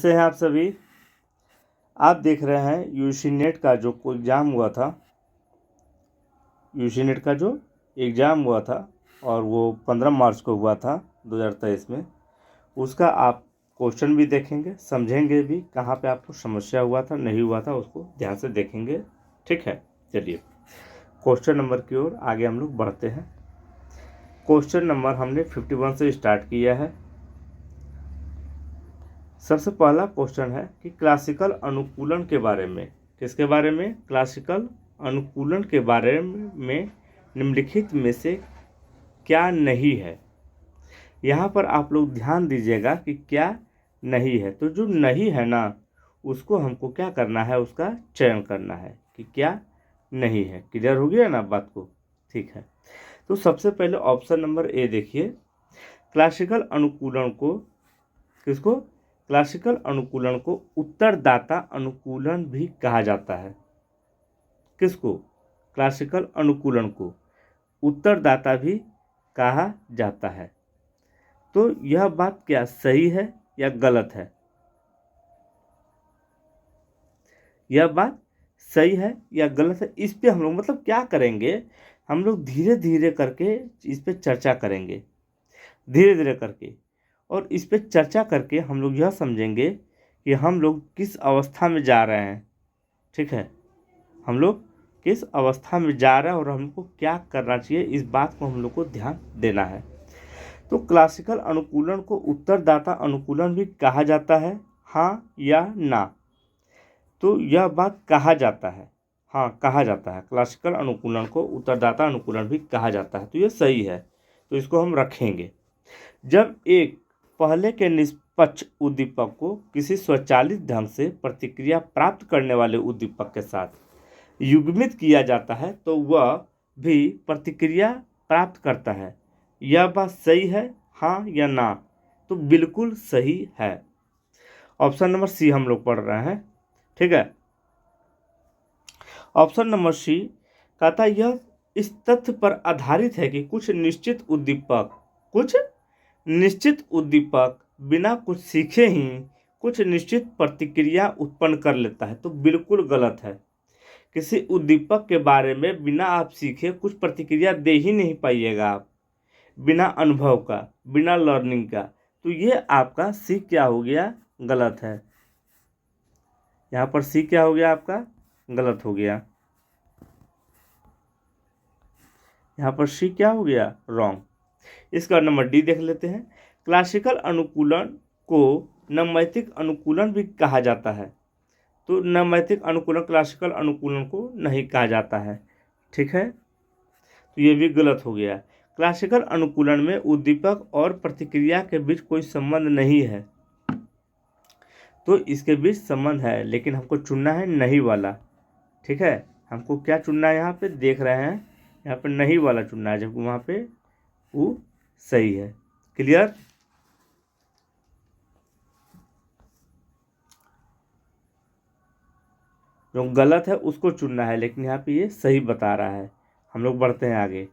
कैसे हैं आप सभी। आप देख रहे हैं यूजी नेट का जो एग्ज़ाम हुआ था, यूजी नेट का जो एग्ज़ाम हुआ था और वो 15 मार्च को हुआ था 2023 में। उसका आप क्वेश्चन भी देखेंगे, समझेंगे भी कहाँ पे आपको समस्या हुआ था, नहीं हुआ था, उसको ध्यान से देखेंगे। ठीक है, चलिए क्वेश्चन नंबर की ओर आगे हम लोग बढ़ते हैं। क्वेश्चन नंबर हमने 51 से स्टार्ट किया है। सबसे पहला क्वेश्चन है कि क्लासिकल अनुकूलन के बारे में, किसके बारे में, क्लासिकल अनुकूलन के बारे में निम्नलिखित में से क्या नहीं है। यहाँ पर आप लोग ध्यान दीजिएगा कि क्या नहीं है। तो जो नहीं है ना, उसको हमको क्या करना है, उसका चयन करना है कि क्या नहीं है। क्लियर हो गया ना बात को। ठीक है, तो सबसे पहले ऑप्शन नंबर ए देखिए। क्लासिकल अनुकूलन को, किसको, क्लासिकल अनुकूलन को उत्तरदाता अनुकूलन भी कहा जाता है। किसको, क्लासिकल अनुकूलन को उत्तरदाता भी कहा जाता है। तो यह बात क्या सही है या गलत है? यह बात सही है या गलत है, इस पे हम लोग मतलब क्या करेंगे, हम लोग धीरे धीरे करके इस पे चर्चा करेंगे, धीरे धीरे करके। और इस पे चर्चा करके हम लोग यह समझेंगे कि हम लोग किस अवस्था में जा रहे हैं। ठीक है, हम लोग किस अवस्था में जा रहे हैं और हमको क्या करना चाहिए, इस बात को हम लोग को ध्यान देना है। तो क्लासिकल अनुकूलन को उत्तरदाता अनुकूलन भी कहा जाता है, हाँ या ना? तो यह बात कहा जाता है, हाँ कहा जाता है, क्लासिकल अनुकूलन को उत्तरदाता अनुकूलन भी कहा जाता है। तो ये सही है, तो इसको हम रखेंगे। जब एक पहले के निष्पक्ष उद्दीपक को किसी स्वचालित ढंग से प्रतिक्रिया प्राप्त करने वाले उद्दीपक के साथ युग्मित किया जाता है तो वह भी प्रतिक्रिया प्राप्त करता है। यह बात सही है, हाँ या ना? तो बिल्कुल सही है। ऑप्शन नंबर सी हम लोग पढ़ रहे हैं। ठीक है, ऑप्शन नंबर सी कहता है यह इस तथ्य पर आधारित है कि कुछ निश्चित उद्दीपक बिना कुछ सीखे ही कुछ निश्चित प्रतिक्रिया उत्पन्न कर लेता है। तो बिल्कुल गलत है। किसी उद्दीपक के बारे में बिना आप सीखे कुछ प्रतिक्रिया दे ही नहीं पाइएगा आप, बिना अनुभव का, बिना लर्निंग का। तो ये आपका सी क्या हो गया, गलत है। यहाँ पर सी क्या हो गया आपका, गलत हो गया। यहाँ पर सी क्या हो गया, रॉन्ग। इसका नंबर डी देख लेते हैं। क्लासिकल अनुकूलन को नैमित्तिक अनुकूलन भी कहा जाता है। तो नैमित्तिक अनुकूलन क्लासिकल अनुकूलन को नहीं कहा जाता है। ठीक है, तो ये भी गलत हो गया। क्लासिकल अनुकूलन में उद्दीपक और प्रतिक्रिया के बीच कोई संबंध नहीं है। तो इसके बीच संबंध है, लेकिन हमको चुनना है नहीं वाला। ठीक है, हमको क्या चुनना है, यहाँ पे देख रहे हैं, यहाँ पे नहीं वाला चुनना है, जबकि वहाँ पे वो सही है। क्लियर? जो गलत है उसको चुनना है, लेकिन यहाँ पे ये सही बता रहा है। हम लोग बढ़ते हैं आगे।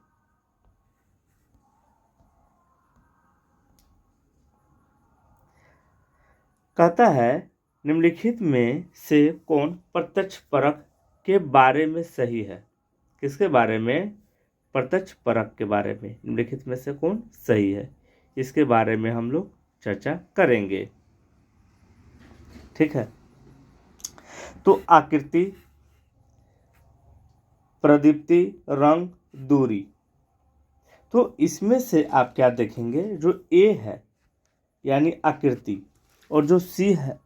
कहता है निम्नलिखित में से कौन प्रत्यक्ष परख के बारे में सही है। किसके बारे में, प्रत्यक्ष परख के बारे में निम्नलिखित में से कौन सही है, इसके बारे में हम लोग चर्चा करेंगे। ठीक है, तो आकृति, प्रदीप्ति, रंग, दूरी। तो इसमें से आप क्या देखेंगे, जो ए है यानी आकृति और जो सी है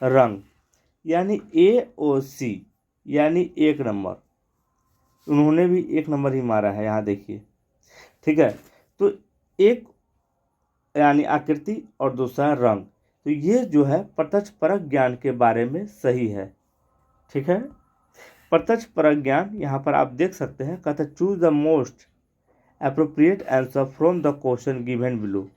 रंग, यानी ए और सी यानी 1 नंबर, उन्होंने भी 1 नंबर ही मारा है, यहाँ देखिए। ठीक है, तो एक यानी आकृति और दूसरा रंग, तो ये जो है प्रत्यक्ष परक ज्ञान के बारे में सही है। ठीक है, प्रत्यक्ष परक ज्ञान यहाँ पर आप देख सकते हैं, कहता है choose the most appropriate answer from the question given below.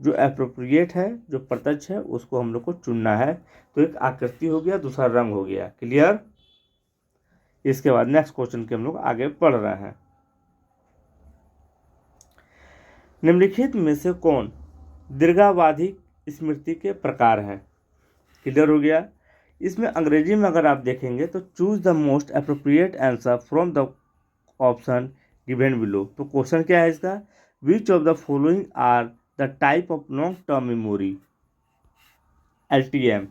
जो अप्रोप्रिएट है, जो प्रत्यक्ष है, उसको हम लोग को चुनना है। तो एक आकृति हो गया, दूसरा रंग हो गया। क्लियर? इसके बाद नेक्स्ट क्वेश्चन के हम लोग आगे पढ़ रहे हैं। निम्नलिखित में से कौन दीर्घावधि स्मृति के प्रकार है। क्लियर हो गया। इसमें अंग्रेजी में अगर आप देखेंगे तो choose the most appropriate answer from the option given below. तो क्वेश्चन क्या है इसका, which of the following are the type of long term memory, LTM,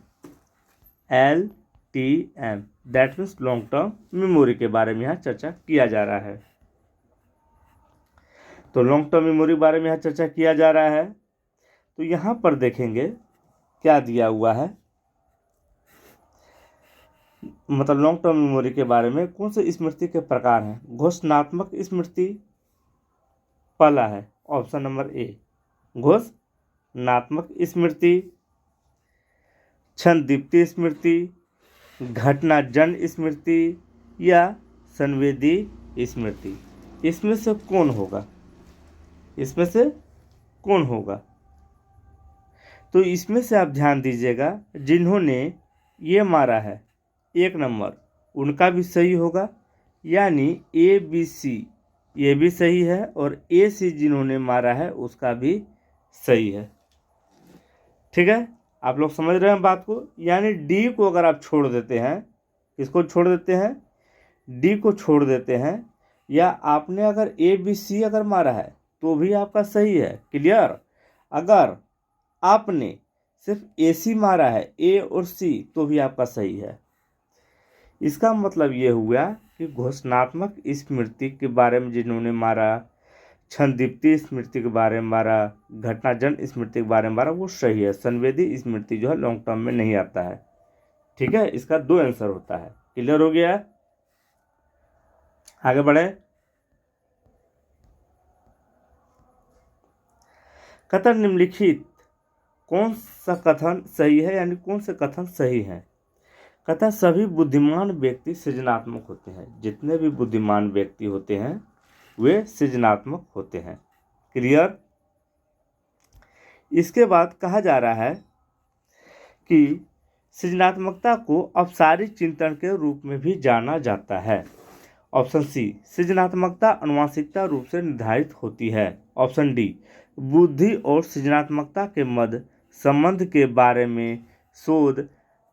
LTM that means long term memory के बारे में यहाँ चर्चा किया जा रहा है। तो लॉन्ग टर्म मेमोरी के बारे में यहाँ चर्चा किया जा रहा है। तो यहाँ पर देखेंगे क्या दिया हुआ है, मतलब लॉन्ग टर्म मेमोरी के बारे में कौन से स्मृति के प्रकार हैं। घोषणात्मक स्मृति पहला है, ऑप्शन नंबर ए घोषणात्मक स्मृति, क्षणदीप्ति स्मृति, घटनाजन्य स्मृति या संवेदी स्मृति। इसमें से कौन होगा, इसमें से कौन होगा? तो इसमें से आप ध्यान दीजिएगा, जिन्होंने ये मारा है 1 नंबर उनका भी सही होगा, यानी ABC ये भी सही है और AC जिन्होंने मारा है उसका भी सही है। ठीक है, आप लोग समझ रहे हैं बात को। यानी D को अगर आप छोड़ देते हैं, किसको छोड़ देते हैं, D को छोड़ देते हैं, या आपने अगर ABC अगर मारा है तो भी आपका सही है। क्लियर, अगर आपने सिर्फ AC मारा है A और C तो भी आपका सही है। इसका मतलब ये हुआ कि घोषणात्मक स्मृति के बारे में जिन्होंने मारा, क्षणदीप्ति स्मृति के बारे में मारा, घटनाजन्य स्मृति के बारे में मारा, वो सही है। संवेदी स्मृति जो है लॉन्ग टर्म में नहीं आता है। ठीक है, इसका 2 आंसर होता है। क्लियर हो गया, आगे बढ़े। कथन निम्नलिखित कौन सा कथन सही है, यानी कौन से कथन सही हैं। कहता सभी बुद्धिमान व्यक्ति सृजनात्मक होते हैं। जितने भी बुद्धिमान व्यक्ति होते हैं वे सृजनात्मक होते हैं। क्लियर। इसके बाद कहा जा रहा है कि सृजनात्मकता को अपसारी चिंतन के रूप में भी जाना जाता है। ऑप्शन सी, सृजनात्मकता अनुवांशिकता रूप से निर्धारित होती है। ऑप्शन डी, बुद्धि और सृजनात्मकता के मध्य संबंध के बारे में शोध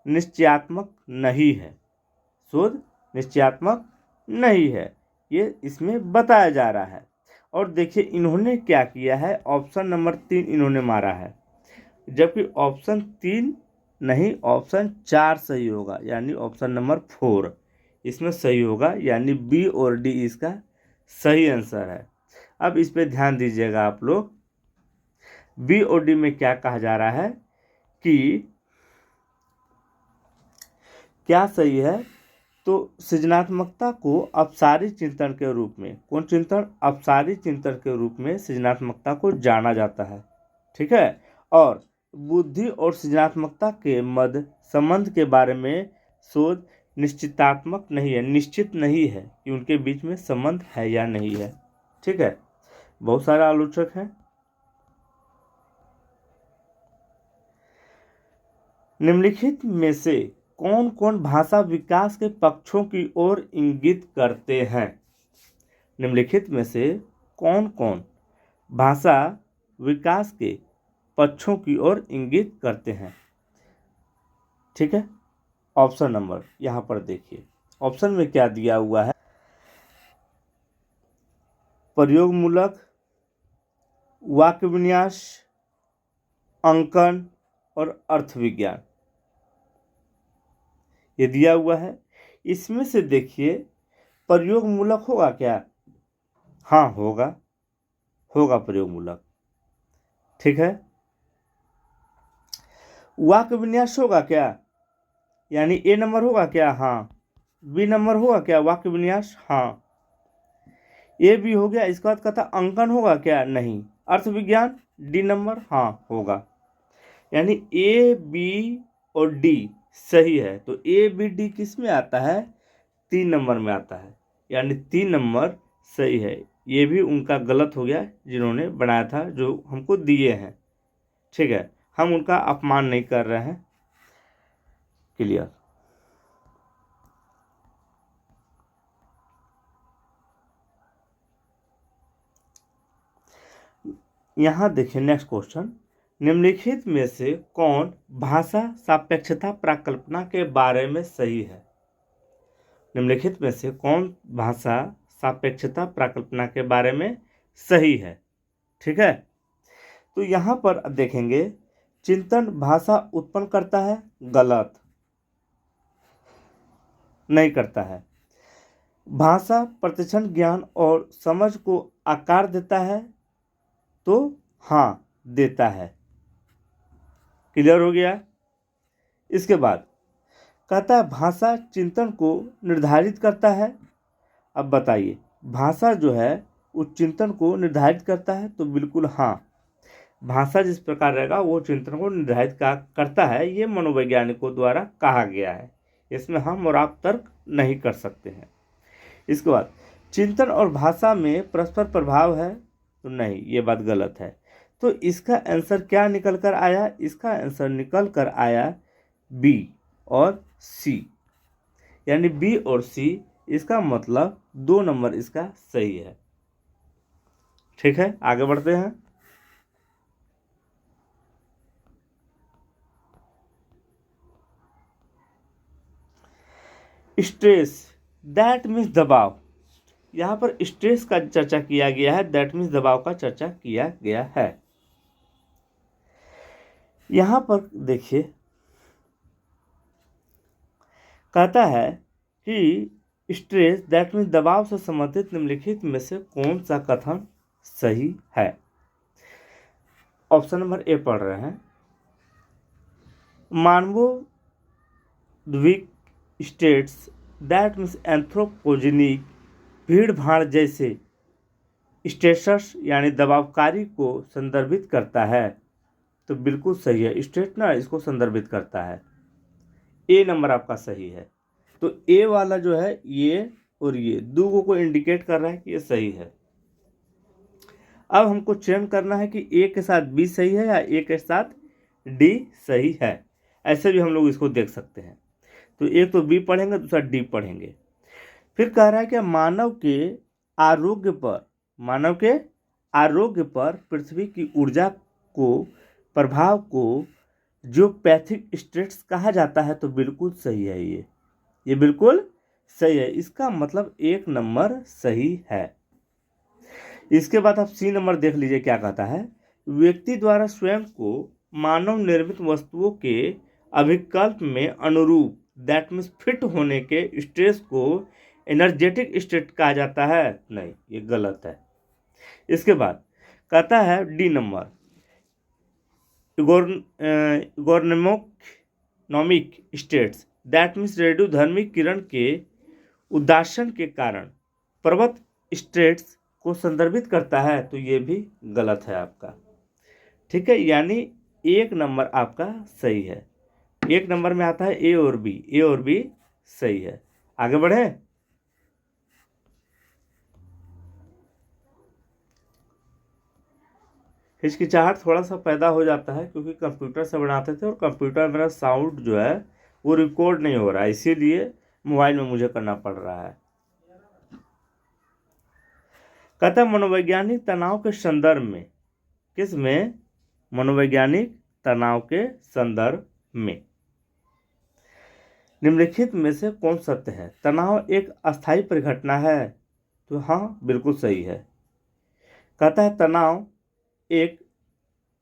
निश्चयात्मक नहीं है। शोध निश्चयात्मक नहीं है, ये इसमें बताया जा रहा है। और देखिए इन्होंने क्या किया है, ऑप्शन नंबर 3 इन्होंने मारा है, जबकि ऑप्शन 3 नहीं, ऑप्शन 4 सही होगा, यानी ऑप्शन नंबर 4 इसमें सही होगा, यानी बी और डी इसका सही आंसर है। अब इस पे ध्यान दीजिएगा आप लोग, बी और डी में क्या कहा जा रहा है कि क्या सही है। तो सृजनात्मकता को अपसारी चिंतन के रूप में, कौन चिंतन, अपसारी चिंतन के रूप में सृजनात्मकता को जाना जाता है। ठीक है, और बुद्धि और सृजनात्मकता के मध्य संबंध के बारे में शोध निश्चितात्मक नहीं है, निश्चित नहीं है कि उनके बीच में संबंध है या नहीं है। ठीक है, बहुत सारे आलोचक हैं। निम्नलिखित में से कौन कौन भाषा विकास के पक्षों की ओर इंगित करते हैं। निम्नलिखित में से कौन कौन भाषा विकास के पक्षों की ओर इंगित करते हैं। ठीक है, ऑप्शन नंबर यहां पर देखिए, ऑप्शन में क्या दिया हुआ है, प्रयोगमूलक, वाक्य विन्यास, अंकन और अर्थ विज्ञान, ये दिया हुआ है। इसमें से देखिए प्रयोगमूलक होगा क्या, हाँ होगा, होगा प्रयोगमूलक। ठीक है, वाक्य विन्यास होगा क्या, यानी ए नंबर होगा क्या, हाँ। बी नंबर होगा क्या वाक्य विन्यास, हाँ। ए भी हो गया। इसके बाद कहता अंकन होगा क्या, नहीं। अर्थ विज्ञान डी नंबर, हाँ होगा। यानी ए बी और डी सही है। तो ए बी डी किस में आता है, 3 नंबर में आता है, यानी 3 नंबर सही है। ये भी उनका गलत हो गया जिन्होंने बनाया था, जो हमको दिए हैं। ठीक है, हम उनका अपमान नहीं कर रहे हैं। क्लियर। यहाँ देखिए नेक्स्ट क्वेश्चन, निम्नलिखित में से कौन भाषा सापेक्षता प्राकल्पना के बारे में सही है? निम्नलिखित में से कौन भाषा सापेक्षता प्राकल्पना के बारे में सही है? ठीक है, तो यहाँ पर अब देखेंगे, चिंतन भाषा उत्पन्न करता है, गलत, नहीं करता है। भाषा प्रतिक्षण ज्ञान और समझ को आकार देता है, तो हाँ देता है। क्लियर हो गया? इसके बाद कहता है भाषा चिंतन को निर्धारित करता है। अब बताइए, भाषा जो है वो चिंतन को निर्धारित करता है, तो बिल्कुल हाँ, भाषा जिस प्रकार रहेगा वो चिंतन को निर्धारित करता है, ये मनोवैज्ञानिकों द्वारा कहा गया है। इसमें हम और आप तर्क नहीं कर सकते हैं। इसके बाद चिंतन और भाषा में परस्पर प्रभाव है, तो नहीं, ये बात गलत है। तो इसका आंसर क्या निकल कर आया? इसका आंसर निकल कर आया बी और सी, यानी बी और सी। इसका मतलब 2 नंबर इसका सही है। ठीक है, आगे बढ़ते हैं। स्ट्रेस दैट मीन्स दबाव, यहाँ पर स्ट्रेस का चर्चा किया गया है, दैट मीन्स दबाव का चर्चा किया गया है। यहाँ पर देखिए, कहता है कि स्ट्रेस दैट मीन्स दबाव से संबंधित निम्नलिखित में से कौन सा कथन सही है? ऑप्शन नंबर ए पढ़ रहे हैं, मानवोद्विक स्टेट्स दैट मीन्स एंथ्रोपोजेनिक, भीड़ भाड़ जैसे स्टेटस यानी दबावकारी को संदर्भित करता है, तो बिल्कुल सही है। स्टेट ना इसको संदर्भित करता है। ए नंबर आपका सही है। तो ए वाला जो है ये और ये दो को इंडिकेट कर रहा है कि ये सही है। अब हमको चयन करना है कि ए के साथ बी सही है या ए के साथ डी सही है। ऐसे भी हम लोग इसको देख सकते हैं। तो एक तो बी पढ़ेंगे, दूसरा डी पढ़ेंगे। फिर कह रहा है कि मानव के आरोग्य पर पृथ्वी की ऊर्जा को प्रभाव को जियोपैथिक स्टेट्स कहा जाता है, तो बिल्कुल सही है। ये बिल्कुल सही है। इसका मतलब 1 नंबर सही है। इसके बाद आप सी नंबर देख लीजिए क्या कहता है, व्यक्ति द्वारा स्वयं को मानव निर्मित वस्तुओं के अभिकल्प में अनुरूप दैट मीन्स फिट होने के स्टेज को एनर्जेटिक स्टेट कहा जाता है, नहीं, ये गलत है। इसके बाद कहता है डी नंबर, इगोर्नोमिक स्टेट्स दैट मीन्स रेडियोधर्मी किरण के उदासन के कारण पर्वत स्टेट्स को संदर्भित करता है, तो ये भी गलत है आपका। ठीक है, यानी 1 नंबर आपका सही है। 1 नंबर में आता है ए और बी सही है। आगे बढ़े। हिचकिचाहट थोड़ा सा पैदा हो जाता है क्योंकि कंप्यूटर से बनाते थे और कंप्यूटर मेरा साउंड जो है वो रिकॉर्ड नहीं हो रहा है, इसीलिए मोबाइल में मुझे करना पड़ रहा है। कहता है मनोवैज्ञानिक तनाव के संदर्भ में, किसमें? मनोवैज्ञानिक तनाव के संदर्भ में निम्नलिखित में से कौन सत्य है? तनाव एक अस्थायी परिघटना है, तो हाँ बिल्कुल सही है। कहता है तनाव एक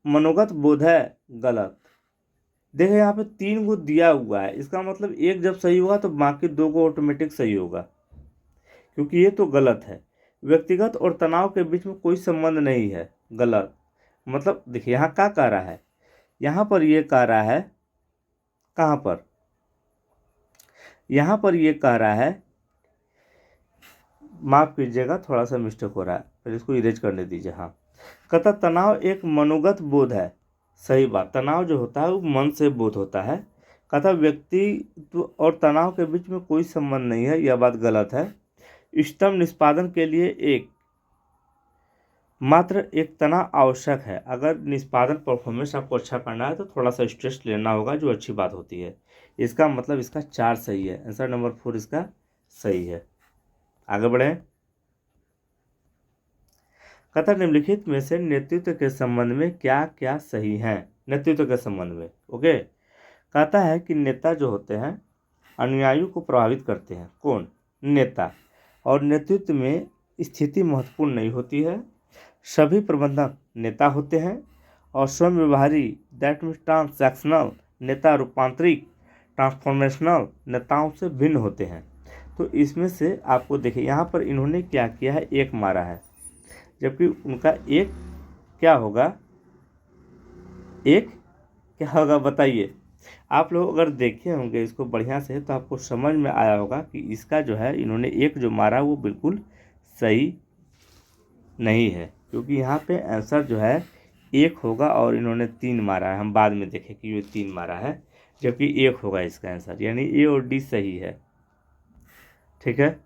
मनोगत बोध है, गलत। देखिए यहाँ पे 3 को दिया हुआ है, इसका मतलब एक जब सही होगा तो बाकी 2 को ऑटोमेटिक सही होगा, क्योंकि ये तो गलत है। व्यक्तिगत और तनाव के बीच में कोई संबंध नहीं है, गलत। मतलब देखिए यहाँ क्या कह रहा है, यहाँ पर ये कह रहा है, कहाँ पर, यहाँ पर ये कह रहा है, माफ कीजिएगा थोड़ा सा मिस्टेक हो रहा है, फिर इसको इरेज करने दीजिए। हाँ, कहता तनाव एक मनोगत बोध है, सही बात। तनाव जो होता है वो मन से बोध होता है। कहता व्यक्ति और तनाव के बीच में कोई संबंध नहीं है, यह बात गलत है। इष्टतम निष्पादन के लिए मात्र एक तनाव आवश्यक है। अगर निष्पादन परफॉर्मेंस आपको अच्छा करना है तो थोड़ा सा स्ट्रेस लेना होगा, जो अच्छी बात होती है। इसका मतलब इसका 4 सही है। आंसर नंबर 4 इसका सही है। आगे बढ़े। कहता निम्नलिखित में से नेतृत्व के संबंध में क्या क्या सही है। नेतृत्व के संबंध में ओके, कहता है कि नेता जो होते हैं अनुयायियों को प्रभावित करते हैं। कौन? नेता। और नेतृत्व में स्थिति महत्वपूर्ण नहीं होती है। सभी प्रबंधक नेता होते हैं और स्वयं व्यवहारी दैट मीन्स ट्रांसैक्शनल नेता रूपांतरिक ट्रांसफॉर्मेशनल नेताओं से भिन्न होते हैं। तो इसमें से आपको देखिए यहाँ पर इन्होंने क्या किया है, एक मारा है, जबकि उनका एक क्या होगा, एक क्या होगा बताइए। आप लोग अगर देखे होंगे इसको बढ़िया से तो आपको समझ में आया होगा कि इसका जो है इन्होंने एक जो मारा वो बिल्कुल सही नहीं है, क्योंकि यहाँ पे आंसर जो है एक होगा और इन्होंने 3 मारा है। हम बाद में देखें कि ये 3 मारा है, जबकि एक होगा इसका आंसर, यानी ए और डी सही है। ठीक है,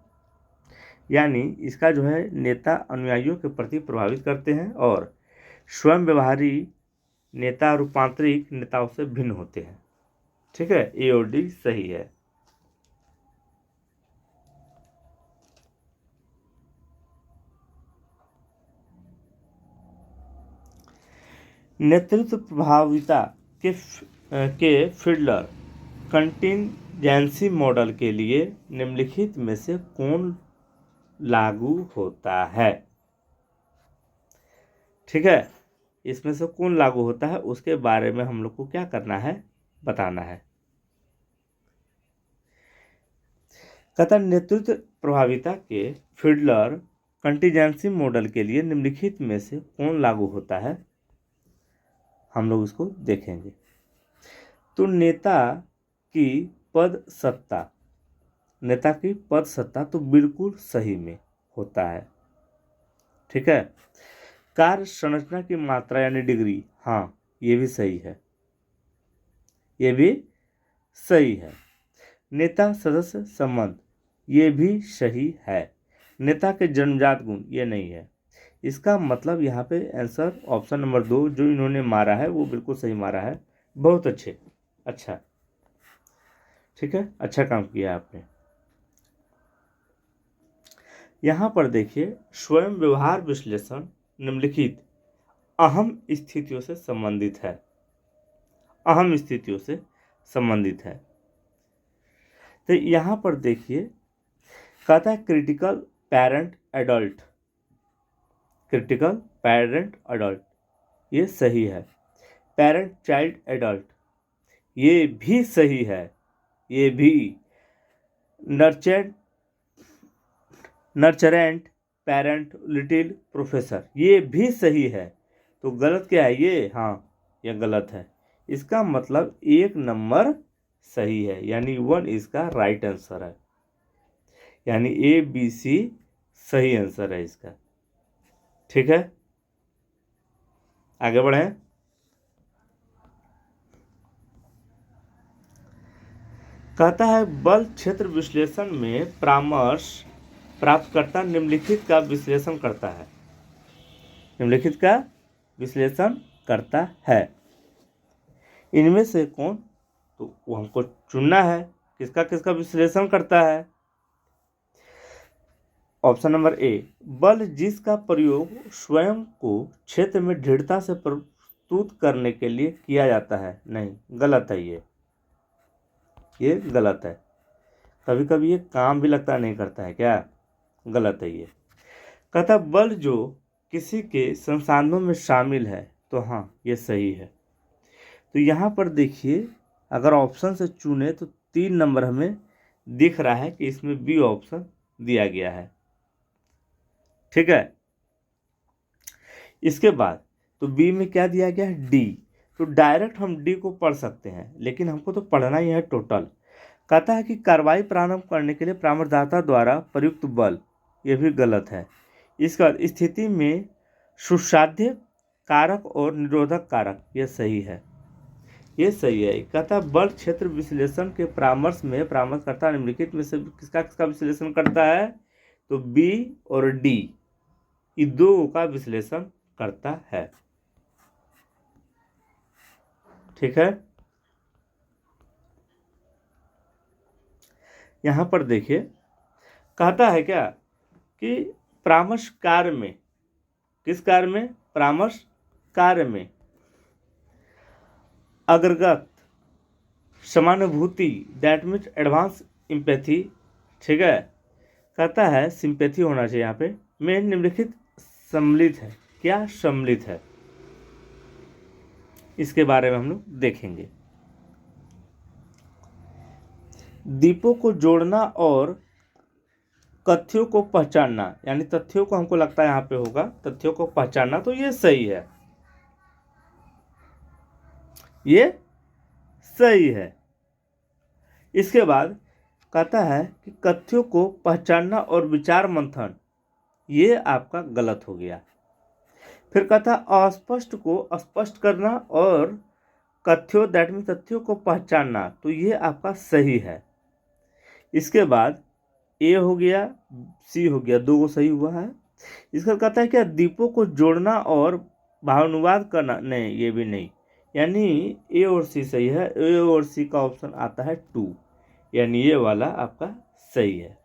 यानी इसका जो है नेता अनुयायियों के प्रति प्रभावित करते हैं और स्वयं व्यवहारी नेता रूपांतरिक नेताओं से भिन्न होते हैं। ठीक है, ए और डी सही है। नेतृत्व प्रभाविता के फिडलर कंटिंजेंसी मॉडल के लिए निम्नलिखित में से कौन लागू होता है। ठीक है, इसमें से कौन लागू होता है उसके बारे में हम लोग को क्या करना है, बताना है। कहता नेतृत्व प्रभाविता के फिडलर कंटिजेंसी मॉडल के लिए निम्नलिखित में से कौन लागू होता है, हम लोग इसको देखेंगे। तो नेता की पद सत्ता, नेता की पद सत्ता तो बिल्कुल सही में होता है। ठीक है, कार्य संरचना की मात्रा यानी डिग्री, हाँ ये भी सही है, ये भी सही है। नेता सदस्य संबंध, ये भी सही है। नेता के जन्मजात गुण, ये नहीं है। इसका मतलब यहाँ पे आंसर ऑप्शन नंबर 2 जो इन्होंने मारा है वो बिल्कुल सही मारा है। बहुत अच्छे, अच्छा, ठीक है, अच्छा काम किया आपने। यहाँ पर देखिए स्वयं व्यवहार विश्लेषण निम्नलिखित अहम स्थितियों से संबंधित है, अहम स्थितियों से संबंधित है। तो यहाँ पर देखिए कहता है critical parent adult, critical parent adult ये सही है। पेरेंट चाइल्ड एडल्ट ये भी सही है, ये भी। नर्चरेंट पेरेंट लिटिल प्रोफेसर ये भी सही है। तो गलत क्या है ये, हाँ ये गलत है। इसका मतलब 1 नंबर सही है, यानी 1 इसका राइट आंसर है, यानी ए बी सी सही आंसर है इसका। ठीक है, आगे बढ़े। कहता है बल क्षेत्र विश्लेषण में परामर्श प्राप्तकर्ता निम्नलिखित का विश्लेषण करता है, निम्नलिखित का विश्लेषण करता है। इनमें से कौन, तो वो हमको चुनना है किसका किसका विश्लेषण करता है। ऑप्शन नंबर ए, बल जिसका प्रयोग स्वयं को क्षेत्र में दृढ़ता से प्रस्तुत करने के लिए किया जाता है, नहीं गलत है, ये गलत है। कभी कभी ये काम भी लगता नहीं करता है क्या, गलत है ये। कहता बल जो किसी के संसाधनों में शामिल है, तो हाँ ये सही है। तो यहाँ पर देखिए अगर ऑप्शन से चुने तो 3 नंबर हमें दिख रहा है कि इसमें बी ऑप्शन दिया गया है। ठीक है, इसके बाद तो बी में क्या दिया गया है, डी। तो डायरेक्ट हम डी को पढ़ सकते हैं, लेकिन हमको तो पढ़ना ही है टोटल। कहता है कि कार्रवाई प्रारंभ करने के लिए परामर्शदाता द्वारा प्रयुक्त बल, ये भी गलत है। इसके बाद स्थिति में सुसाध्य कारक और निरोधक कारक, ये सही है, ये सही है। कहता है बल क्षेत्र विश्लेषण के परामर्श में परामर्शकर्ता निम्नलिखित में से किसका किसका विश्लेषण करता है, तो बी और डी ये 2 का विश्लेषण करता है। ठीक है, यहां पर देखिए कहता है क्या कि परामर्श कार्य में किस कार्य में? परामर्श कार्य में। अग्रगत समानुभूति, दैट मीन्स एडवांस एम्पैथी, ठीक है, कहता है सिंपैथी होना चाहिए यहाँ पे, में निम्नलिखित सम्मिलित है। क्या सम्मिलित है? इसके बारे में हम लोग देखेंगे। दीपों को जोड़ना और कथ्यों को पहचानना, यानी तथ्यों को हमको लगता है यहाँ पे होगा, तथ्यों को पहचानना, तो ये सही है, ये सही है। इसके बाद कहता है कि कथ्यों को पहचानना और विचार मंथन, ये आपका गलत हो गया। फिर कहता है अस्पष्ट को स्पष्ट करना और कथ्यों दैट मीन तथ्यों को पहचानना, तो ये आपका सही है। इसके बाद ए हो गया, सी हो गया, दो को सही हुआ है। इसका कहता है क्या? दीपों को जोड़ना और भावानुवाद करना, नहीं, ये भी नहीं, यानी ए और सी सही है। ए और सी का ऑप्शन आता है 2, यानी ये वाला आपका सही है।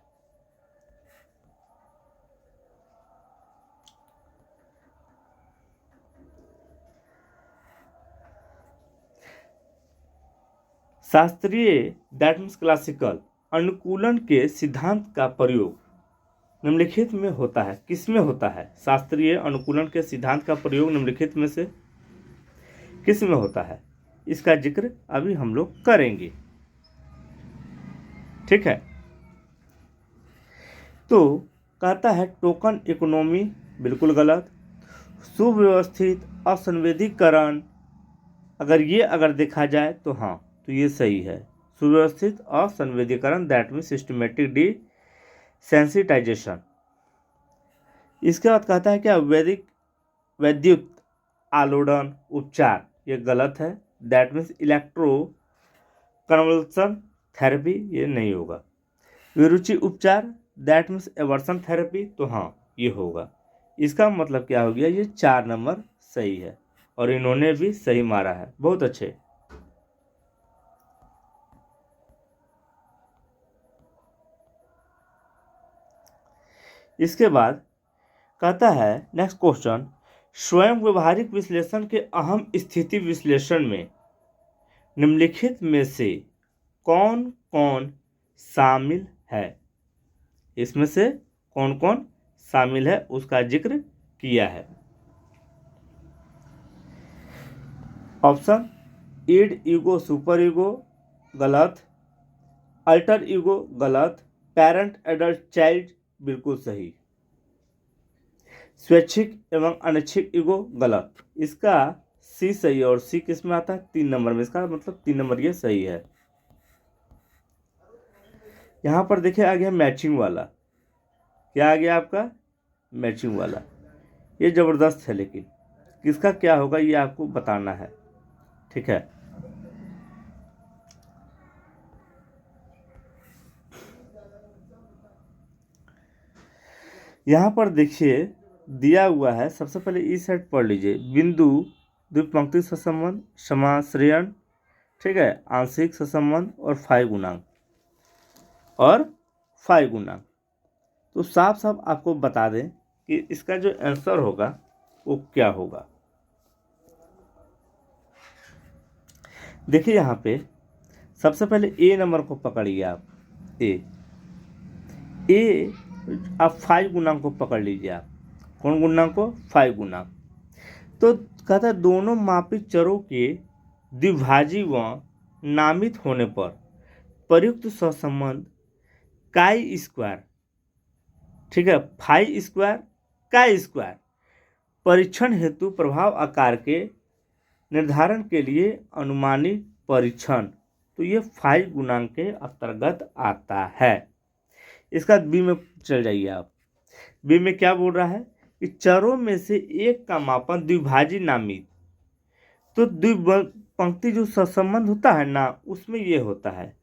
शास्त्रीय दैट मीन्स क्लासिकल अनुकूलन के सिद्धांत का प्रयोग निम्नलिखित में होता है। किस में होता है? शास्त्रीय अनुकूलन के सिद्धांत का प्रयोग निम्नलिखित में से किस में होता है? इसका जिक्र अभी हम लोग करेंगे, ठीक है। तो कहता है टोकन इकोनॉमी, बिल्कुल गलत। सुव्यवस्थित असंवेदीकरण, अगर देखा जाए तो हाँ, तो ये सही है। सुव्यवस्थित असंवेदीकरण दैट मीन सिस्टमेटिक डिसेंसिटाइजेशन। इसके बाद कहता है क्या? वैद्युत आलोड़न उपचार, ये गलत है, that means electro convulsion therapy, ये नहीं होगा। विरुचि उपचार दैट मीन्स एवर्सन थेरेपी, तो हाँ, ये होगा। इसका मतलब क्या हो गया? ये 4 नंबर सही है, और इन्होंने भी सही मारा है, बहुत अच्छे। इसके बाद कहता है नेक्स्ट क्वेश्चन, स्वयं व्यवहारिक विश्लेषण के अहम स्थिति विश्लेषण में निम्नलिखित में से कौन कौन शामिल है? इसमें से कौन कौन शामिल है उसका जिक्र किया है। ऑप्शन: ईड ईगो सुपर ईगो, गलत। अल्टर ईगो, गलत। पेरेंट एडल्ट चाइल्ड, बिल्कुल सही। स्वैच्छिक एवं अनैच्छिक ईगो, गलत। इसका सी सही है, और सी किस में आता है? 3 नंबर में। इसका मतलब 3 नंबर ये सही है। यहाँ पर देखिए आ गया मैचिंग वाला। क्या आ गया आपका? मैचिंग वाला। ये जबरदस्त है, लेकिन किसका क्या होगा ये आपको बताना है, ठीक है। यहाँ पर देखिए दिया हुआ है, सबसे पहले इस साइड पढ़ लीजिए। बिंदु द्विपंक्ति सहसंबंध, समाश्रयण, ठीक है, आंशिक सहसंबंध और फाई गुणांक तो साफ साफ आपको बता दें कि इसका जो आंसर होगा वो क्या होगा। देखिए यहाँ पे सबसे पहले ए नंबर को पकड़िए आप। ए आप 5 गुणांक को पकड़ लीजिए आप। कौन गुणांक को? 5 गुणांक। तो कहता है दोनों मापित चरों के द्विभाजी व नामित होने पर प्रयुक्त सहसंबंध काई स्क्वायर, ठीक है, 5 स्क्वायर काई स्क्वायर परीक्षण हेतु प्रभाव आकार के निर्धारण के लिए अनुमानित परीक्षण, तो ये 5 गुणांक के अंतर्गत आता है। इसका बी में चल जाइए आप। बी में क्या बोल रहा है कि चरों में से एक का मापन द्विभाजी नामित, तो द्विपंक्ति जो सहसंबंध होता है ना, उसमें ये होता है,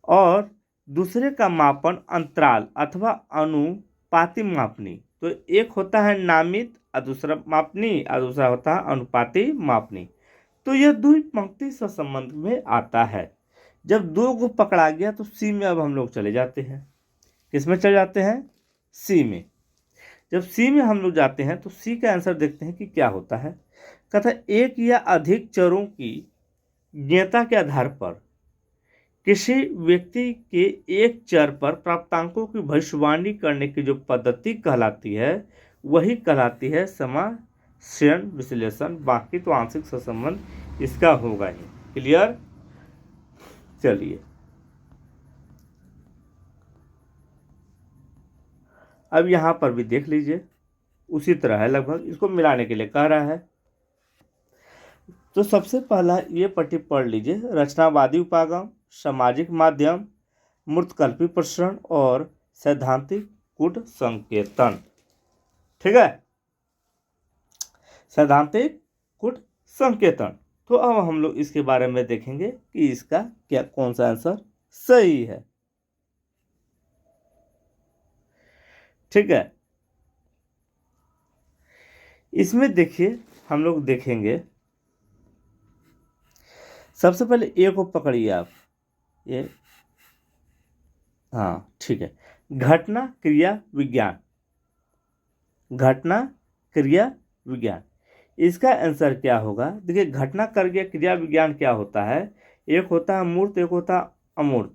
और दूसरे का मापन अंतराल अथवा अनुपाती मापनी, तो एक होता है नामित और दूसरा मापनी और दूसरा होता है अनुपाती मापनी, तो यह द्विपंक्ति सहसंबंध में आता है। जब 2 को पकड़ा गया तो सी में अब हम लोग चले जाते हैं। किस में चले जाते हैं? सी में। जब सी में हम लोग जाते हैं तो सी का आंसर देखते हैं कि क्या होता है। कहता है एक या अधिक चरों की ज्ञता के आधार पर किसी व्यक्ति के एक चर पर प्राप्तांकों की भविष्यवाणी करने की जो पद्धति कहलाती है वही कहलाती है समाशयन विश्लेषण। बाकी तो आंशिक सहसंबंध इसका होगा ही। क्लियर। चलिए अब यहां पर भी देख लीजिए, उसी तरह है लगभग, इसको मिलाने के लिए कह रहा है। तो सबसे पहला ये पट्टी पढ़ लीजिए, रचनावादी उपागम, सामाजिक माध्यम, मूर्तकल्पी प्रसरण और सैद्धांतिक कूट संकेतन। ठीक है, सैद्धांतिक कूट संकेतन। तो अब हम लोग इसके बारे में देखेंगे कि इसका क्या कौन सा आंसर सही है। ठीक है, इसमें देखिए हम लोग देखेंगे, सबसे पहले ए को पकड़िए आप, ये हाँ ठीक है, घटना क्रिया विज्ञान, घटना क्रिया विज्ञान, इसका आंसर क्या होगा। देखिए घटना क्रिया विज्ञान क्या होता है, एक होता है मूर्त, एक होता है अमूर्त।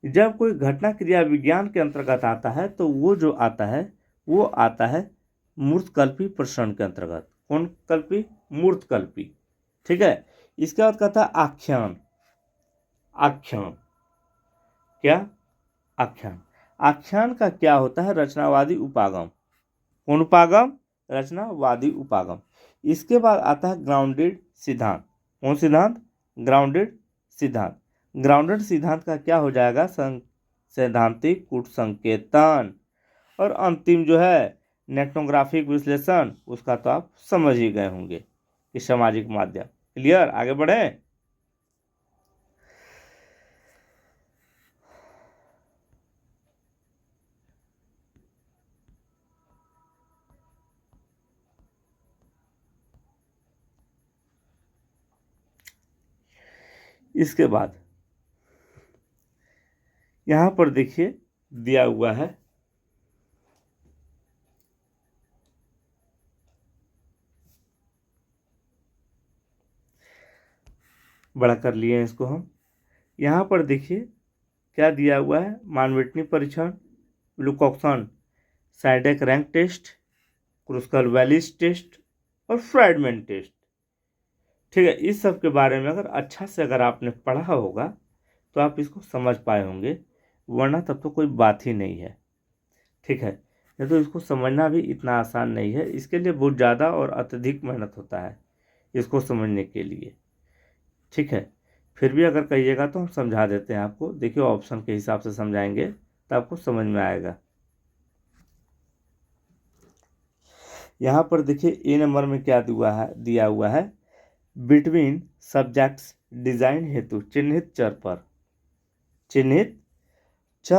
जब कोई घटना क्रिया विज्ञान के अंतर्गत आता है तो वो जो आता है वो आता है मूर्तकल्पी प्रसरण के अंतर्गत। कौन कल्पी? मूर्तकल्पी। ठीक है, इसके बाद कहता है आख्यान। आख्यान क्या? आख्यान। आख्यान का क्या होता है? रचनावादी उपागम। कौन उपागम? रचनावादी उपागम। इसके बाद आता है ग्राउंडेड सिद्धांत। कौन सिद्धांत? ग्राउंडेड सिद्धांत। ग्राउंडेड सिद्धांत का क्या हो जाएगा? सैद्धांतिक कूट संकेतन। और अंतिम जो है नेटनोग्राफिक विश्लेषण, उसका तो आप समझ ही गए होंगे कि सामाजिक माध्यम। क्लियर, आगे बढ़े। इसके बाद यहां पर देखिए दिया हुआ है, बड़ा कर लिए हैं इसको हम। यहां पर देखिए क्या दिया हुआ है, मानविटनी परीक्षण, लुकोक्सन, साइडेक रैंक टेस्ट, क्रूस्कल वैलिस टेस्ट और फ्राइडमैन टेस्ट। ठीक है, इस सब के बारे में अगर अच्छा से अगर आपने पढ़ा होगा तो आप इसको समझ पाए होंगे, वरना तब तो कोई बात ही नहीं है। ठीक है, नहीं तो इसको समझना भी इतना आसान नहीं है, इसके लिए बहुत ज़्यादा और अत्यधिक मेहनत होता है इसको समझने के लिए। ठीक है, फिर भी अगर कहिएगा तो हम समझा देते हैं आपको। देखिए ऑप्शन के हिसाब से समझाएंगे तो आपको समझ में आएगा। यहाँ पर देखिए ए नंबर में क्या दिया हुआ है, बिटवीन सब्जेक्ट्स डिजाइन हेतु चिन्हित चर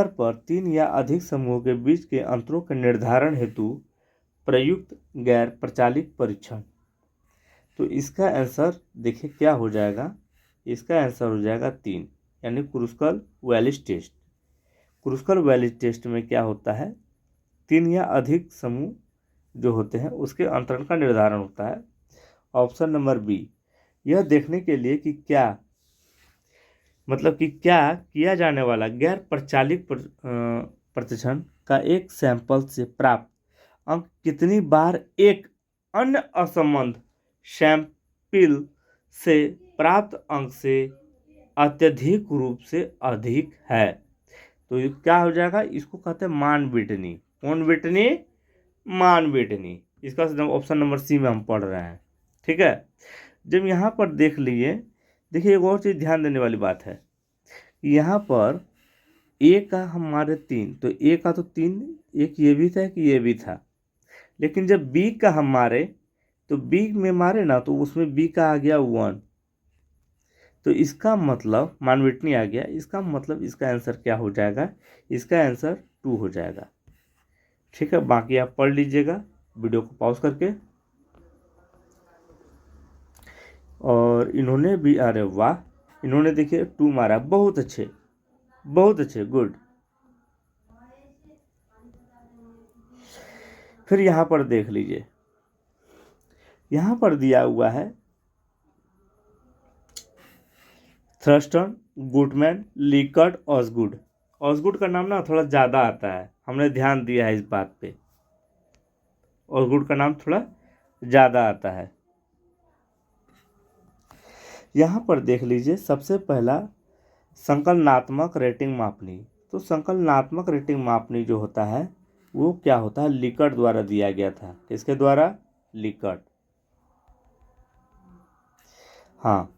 पर 3 या अधिक समूहों के बीच के अंतरों के निर्धारण हेतु प्रयुक्त गैर प्रचालित परीक्षण। तो इसका आंसर देखिए क्या हो जाएगा, इसका आंसर हो जाएगा 3, यानी क्रूस्कल वैलिस टेस्ट। क्रूस्कल वैलिस टेस्ट में क्या होता है, 3 या अधिक समूह जो होते हैं उसके अंतरण का निर्धारण होता है। ऑप्शन नंबर बी, यह देखने के लिए कि क्या मतलब कि क्या किया जाने वाला गैर प्रचालित प्रतिशत का एक सैंपल से प्राप्त अंक कितनी बार एक अन्य असंबद्ध सैंपल से प्राप्त अंक से अत्यधिक रूप से अधिक है। तो ये क्या हो जाएगा, इसको कहते हैं मान बीटनी। कौन बीटनी? मान बीटनी। इसका ऑप्शन नंबर सी में हम पढ़ रहे हैं। ठीक है, जब यहाँ पर देख लिए, देखिए एक और चीज़ ध्यान देने वाली बात है, यहाँ पर ए का हमारे 3, तो ए का तो 3, एक ये भी था कि ये भी था, लेकिन जब बी का हम मारे तो बी में मारे ना तो उसमें बी का आ गया 1, तो इसका मतलब मानविटनी आ गया, इसका मतलब इसका आंसर क्या हो जाएगा, इसका आंसर 2 हो जाएगा। ठीक है, बाकी आप पढ़ लीजिएगा वीडियो को पॉज करके। और इन्होंने भी, अरे वाह, इन्होंने देखिए 2 मारा, बहुत अच्छे बहुत अच्छे, गुड। फिर यहाँ पर देख लीजिए, यहाँ पर दिया हुआ है थ्रस्टन, गुडमैन, लिकर्ट, ऑसगुड। ऑसगुड का नाम ना थोड़ा ज़्यादा आता है, हमने ध्यान दिया है इस बात पे। ऑसगुड का नाम थोड़ा ज़्यादा आता है। यहाँ पर देख लीजिए, सबसे पहला संकलनात्मक रेटिंग मापनी। तो संकलनात्मक रेटिंग मापनी जो होता है वो क्या होता है, लिकर्ट द्वारा दिया गया था। किसके द्वारा? लिकर्ट। हाँ,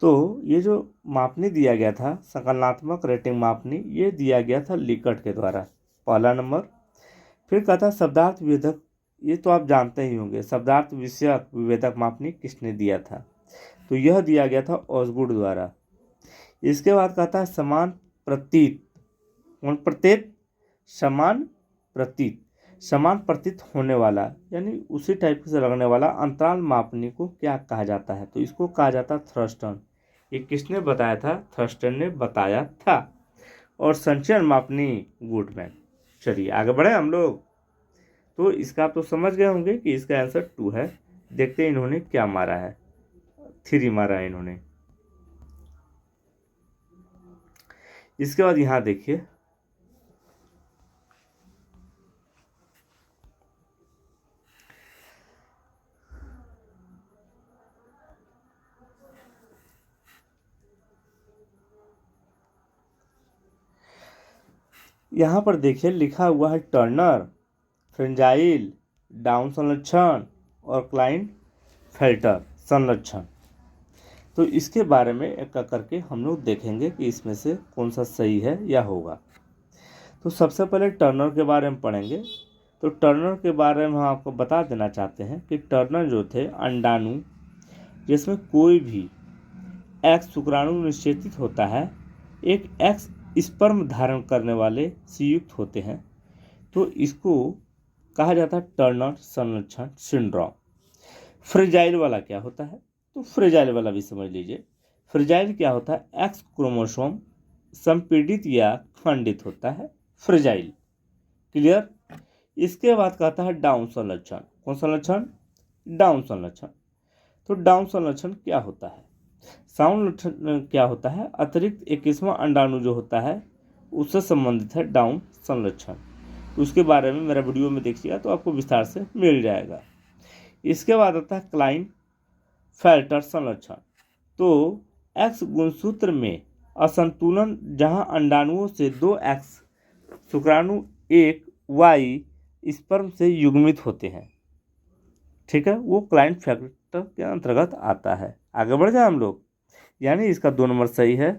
तो ये जो मापनी दिया गया था, संकलनात्मक रेटिंग मापनी, ये दिया गया था लिकर्ट के द्वारा, पहला नंबर। फिर कहता है शब्दार्थ विभेदक, ये तो आप जानते ही होंगे, शब्दार्थ विषयक विभेदक मापनी किसने दिया था? तो यह दिया गया था ऑसगुड द्वारा। इसके बाद कहता है समान प्रतीत, प्रतीत, समान प्रतीत, समान प्रतीत होने वाला, यानी उसी टाइप से लगने वाला अंतराल मापनी को क्या कहा जाता है? तो इसको कहा जाता है थ्रस्टन। ये किसने बताया था? थ्रस्टन ने बताया था। और संचरण मापनी गुडमैन। चलिए आगे बढ़े हम लोग। तो इसका आप तो समझ गए होंगे कि इसका आंसर 2 है। देखते हैं इन्होंने क्या मारा है। 3 मारा है इन्होंने। इसके बाद यहाँ देखिए, यहाँ पर देखिए लिखा हुआ है टर्नर, फ्रेंजाइल, डाउन संलक्षण और क्लाइनफेल्टर संलक्षण। तो इसके बारे में एक करके हम लोग देखेंगे कि इसमें से कौन सा सही है या होगा। तो सबसे पहले टर्नर के बारे में पढ़ेंगे। तो टर्नर के बारे में हम आपको बता देना चाहते हैं कि टर्नर जो थे अंडाणु जिसमें कोई भी एक्स शुक्राणु निषेचित होता है, एक एक्स स्पर्म धारण करने वाले संयुक्त होते हैं, तो इसको कहा जाता है टर्नर संलक्षण सिंड्रोम। फ्रेजाइल वाला क्या होता है? तो फ्रेजाइल वाला भी समझ लीजिए। फ्रेजाइल क्या होता है? एक्स क्रोमोसोम संपीड़ित या खंडित होता है, फ्रेजाइल। क्लियर? इसके बाद कहता है डाउन संलक्षण। कौन सा लक्षण? डाउन संलक्षण। तो डाउन संलक्षण क्या होता है? साउंड लक्षण क्या होता है? अतिरिक्त 21वां अंडाणु जो होता है उससे संबंधित है डाउन संलक्षण। तो उसके बारे में मेरा वीडियो में देखिएगा तो आपको विस्तार से मिल जाएगा। इसके बाद आता है क्लाइनफेल्टर संलक्षण। तो एक्स गुणसूत्र में असंतुलन, जहां अंडाणुओं से 2 एक्स शुक्राणु 1 वाई स्पर्म से युग्मित होते हैं, ठीक है, वो क्लाइनफेल्टर के अंतर्गत आता है। आगे बढ़ जाए हम लोग, यानी इसका 2 नंबर सही है।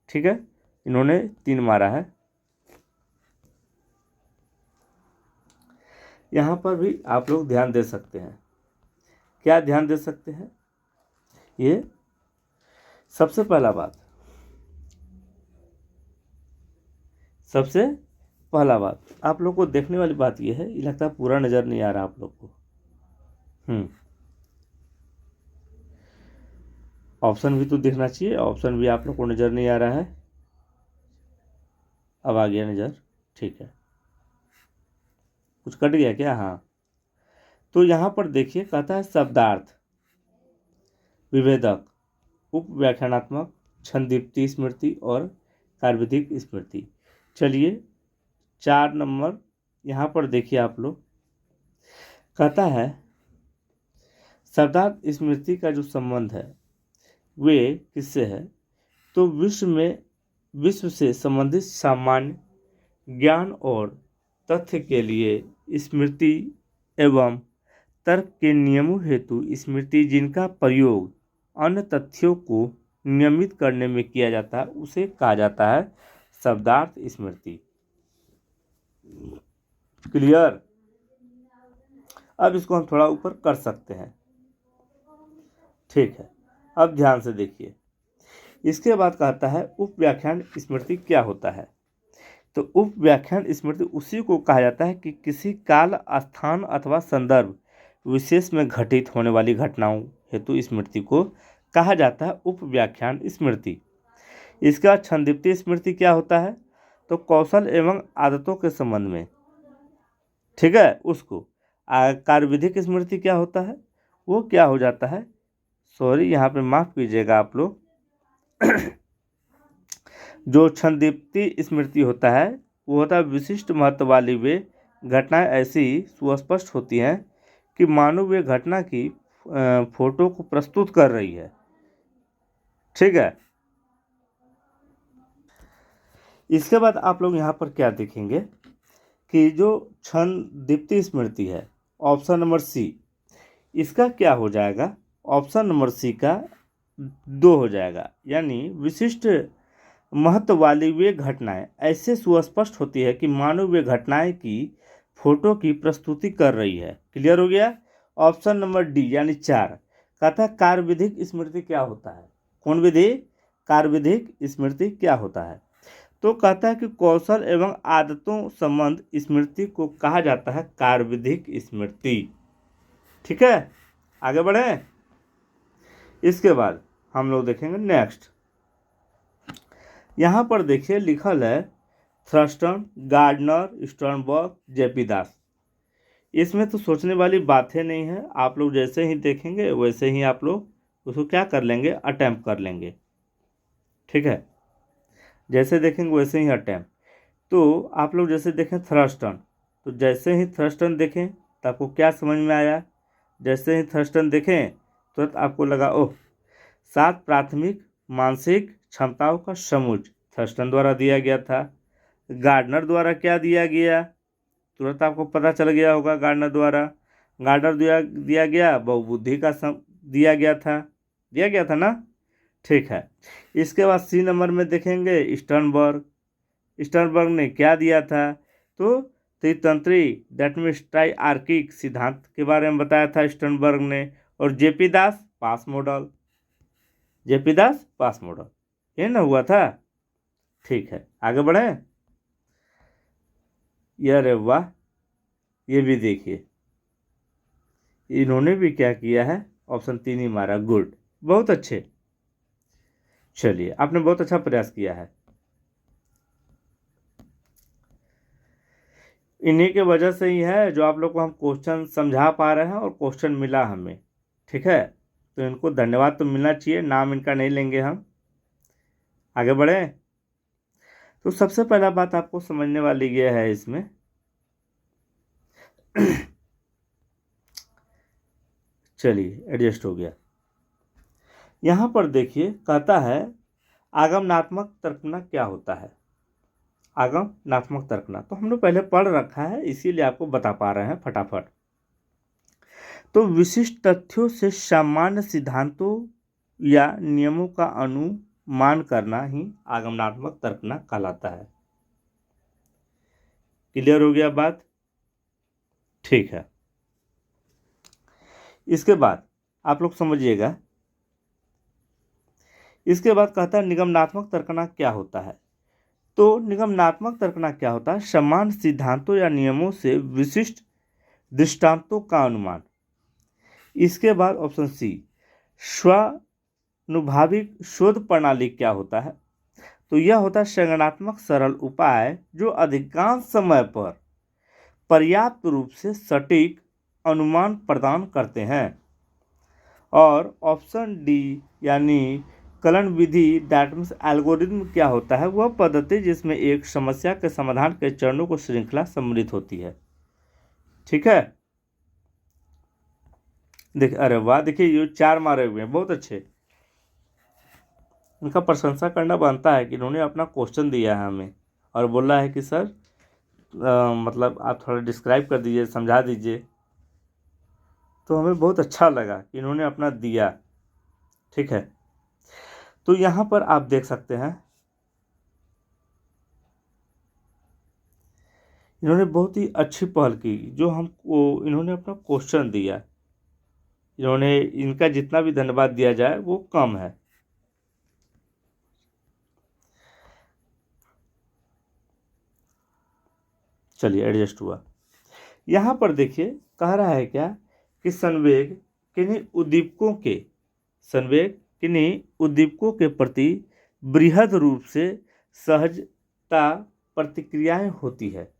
ठीक है, इन्होंने 3 मारा है। यहाँ पर भी आप लोग ध्यान दे सकते हैं। क्या ध्यान दे सकते हैं? ये सबसे पहला बात आप लोग को देखने वाली बात ये है, ये लगता है पूरा नज़र नहीं आ रहा आप लोग को। ऑप्शन भी तो देखना चाहिए, ऑप्शन भी आप लोग को नज़र नहीं आ रहा है। अब आ गया नज़र, ठीक है। कुछ कट गया क्या? हाँ, तो यहाँ पर देखिए कहता है शब्दार्थ विभेदक, उप व्याख्यानात्मक, छंदीप्ति स्मृति और कार्बधिक स्मृति। चलिए 4 नंबर यहाँ पर देखिए आप लोग, कहता है शब्दार्थ स्मृति का जो संबंध है वे किससे है? तो विश्व से संबंधित सामान्य ज्ञान और तथ्य के लिए स्मृति एवं तर्क के नियमों हेतु स्मृति जिनका प्रयोग अन्य तथ्यों को नियमित करने में किया जाता है, उसे कहा जाता है शब्दार्थ स्मृति। क्लियर? अब इसको हम थोड़ा ऊपर कर सकते हैं। ठीक है, अब ध्यान से देखिए। इसके बाद कहता है उप व्याख्यान स्मृति क्या होता है? तो उप व्याख्यान स्मृति उसी को कहा जाता है कि किसी काल, स्थान अथवा संदर्भ विशेष में घटित होने वाली घटनाओं हेतु स्मृति को कहा जाता है उप व्याख्यान स्मृति। इसका छंदीप्ति स्मृति क्या होता है? तो कौशल एवं आदतों के संबंध में ठीक है, उसको कार्यविधिक स्मृति क्या होता है, वो क्या हो जाता है, सॉरी यहाँ पे माफ़ कीजिएगा आप लोग, जो क्षणदीप्ति स्मृति होता है वो होता है विशिष्ट महत्व वाली वे घटनाएं ऐसी सुस्पष्ट होती हैं कि मानो वे घटना की फोटो को प्रस्तुत कर रही है। ठीक है, इसके बाद आप लोग यहाँ पर क्या देखेंगे कि जो क्षण दीप्ति स्मृति है, ऑप्शन नंबर सी, इसका क्या हो जाएगा, ऑप्शन नंबर सी का 2 हो जाएगा। यानी विशिष्ट महत्व वाली वे घटनाएं ऐसे सुस्पष्ट होती है कि मानो वे घटनाएं की फोटो की प्रस्तुति कर रही है। क्लियर हो गया। ऑप्शन नंबर डी यानी 4 कहता है कार्यविधिक स्मृति क्या होता है, कौन विधि, कार्यविधिक स्मृति क्या होता है, तो कहता है कि कौशल एवं आदतों संबंध स्मृति को कहा जाता है कार्यविधिक स्मृति। ठीक है, आगे बढ़े। इसके बाद हम लोग देखेंगे नेक्स्ट, यहाँ पर देखिए लिखल है थ्रस्टन, गार्डनर, स्टर्नबर्ग, जेपी दास। इसमें तो सोचने वाली बातें नहीं है, आप लोग जैसे ही देखेंगे वैसे ही आप लोग उसको क्या कर लेंगे, अटैम्प्ट कर लेंगे। ठीक है, जैसे देखेंगे वैसे ही अटैम्प्ट। तो आप लोग जैसे देखें थ्रस्टन, तो जैसे ही थ्रस्टन देखें तो आपको क्या समझ में आया, जैसे ही थ्रस्टन देखें तुरंत तो आपको लगा ओह 7 प्राथमिक मानसिक क्षमताओं का समुच्चय थर्स्टन द्वारा दिया गया था। गार्डनर द्वारा क्या दिया गया, तुरंत आपको पता चल गया होगा, गार्डनर दिया गया बहुबुद्धि का दिया गया था ना। ठीक है, इसके बाद सी नंबर में देखेंगे स्टर्नबर्ग ने क्या दिया था, तो त्रितंत्री दैट मीन्स ट्राइआर्किक सिद्धांत के बारे में बताया था स्टर्नबर्ग ने। और जेपी दास पास मॉडल, ये ना हुआ था। ठीक है, आगे बढ़े। अरे वाह, ये भी देखिए इन्होंने भी क्या किया है, ऑप्शन 3 ही मारा, गुड, बहुत अच्छे। चलिए, आपने बहुत अच्छा प्रयास किया है। इन्हीं के वजह से ही है जो आप लोग को हम क्वेश्चन समझा पा रहे हैं और क्वेश्चन मिला हमें। ठीक है, तो इनको धन्यवाद तो मिलना चाहिए, नाम इनका नहीं लेंगे हम। आगे बढ़े। तो सबसे पहला बात आपको समझने वाली ये है इसमें चलिए एडजस्ट हो गया। यहाँ पर देखिए कहता है आगमनात्मक तर्कना क्या होता है। आगमनात्मक तर्कना तो हमने पहले पढ़ रखा है, इसीलिए आपको बता पा रहे हैं फटाफट। तो विशिष्ट तथ्यों से सामान्य सिद्धांतों या नियमों का अनुमान करना ही आगमनात्मक तर्कना कहलाता है। क्लियर हो गया बात। ठीक है, इसके बाद आप लोग समझिएगा। इसके बाद कहता है निगमनात्मक तर्कना क्या होता है। तो निगमनात्मक तर्कना क्या होता है, समान सिद्धांतों या नियमों से विशिष्ट दृष्टांतों का अनुमान। इसके बाद ऑप्शन सी स्वानुभविक शोध प्रणाली क्या होता है। तो यह होता है संगणनात्मक सरल उपाय जो अधिकांश समय पर पर्याप्त रूप से सटीक अनुमान प्रदान करते हैं। और ऑप्शन डी यानी kiln Vidhi that means algorithm क्या होता है, वह पद्धति जिसमें एक समस्या के समाधान के चरणों को श्रृंखला सम्मिलित होती है। ठीक है, देखिए, अरे वाह, देखिए ये 4 मारे हुए हैं, बहुत अच्छे। इनका प्रशंसा करना बनता है कि इन्होंने अपना क्वेश्चन दिया है हमें और बोला है कि सर मतलब आप थोड़ा डिस्क्राइब कर दीजिए, समझा दीजिए। तो हमें बहुत अच्छा लगा कि इन्होंने अपना दिया। ठीक है, तो यहाँ पर आप देख सकते हैं इन्होंने बहुत ही अच्छी पहल की, जो हमको इन्होंने अपना क्वेश्चन दिया। इन्होंने इनका जितना भी धन्यवाद दिया जाए वो कम है। चलिए एडजस्ट हुआ। यहाँ पर देखिए कह रहा है क्या कि संवेग किन्हीं उद्दीपकों के प्रति बृहद रूप से सहजता प्रतिक्रियाएं होती है।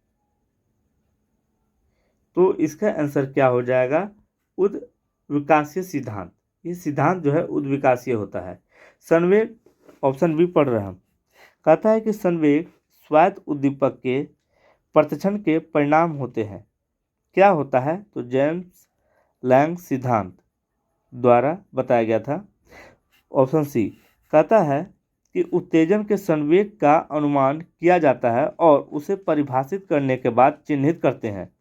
तो इसका आंसर क्या हो जाएगा? उद्विकासीय सिद्धांत। ये सिद्धांत जो है उद्विकासीय होता है। संवेग, ऑप्शन बी पढ़ रहे हैं हम। कहता है कि संवेग स्वायत्त उद्दीपक के प्रतिक्षण के परिणाम होते हैं। क्या होता है? तो जेम्स लैंग सिद्धांत द्वारा बताया गया था। ऑप्शन सी कहता है कि उत्तेजन के संवेग का अनुमान किया जाता है और उसे परिभाषित करने के बाद चिन्हित करते हैं।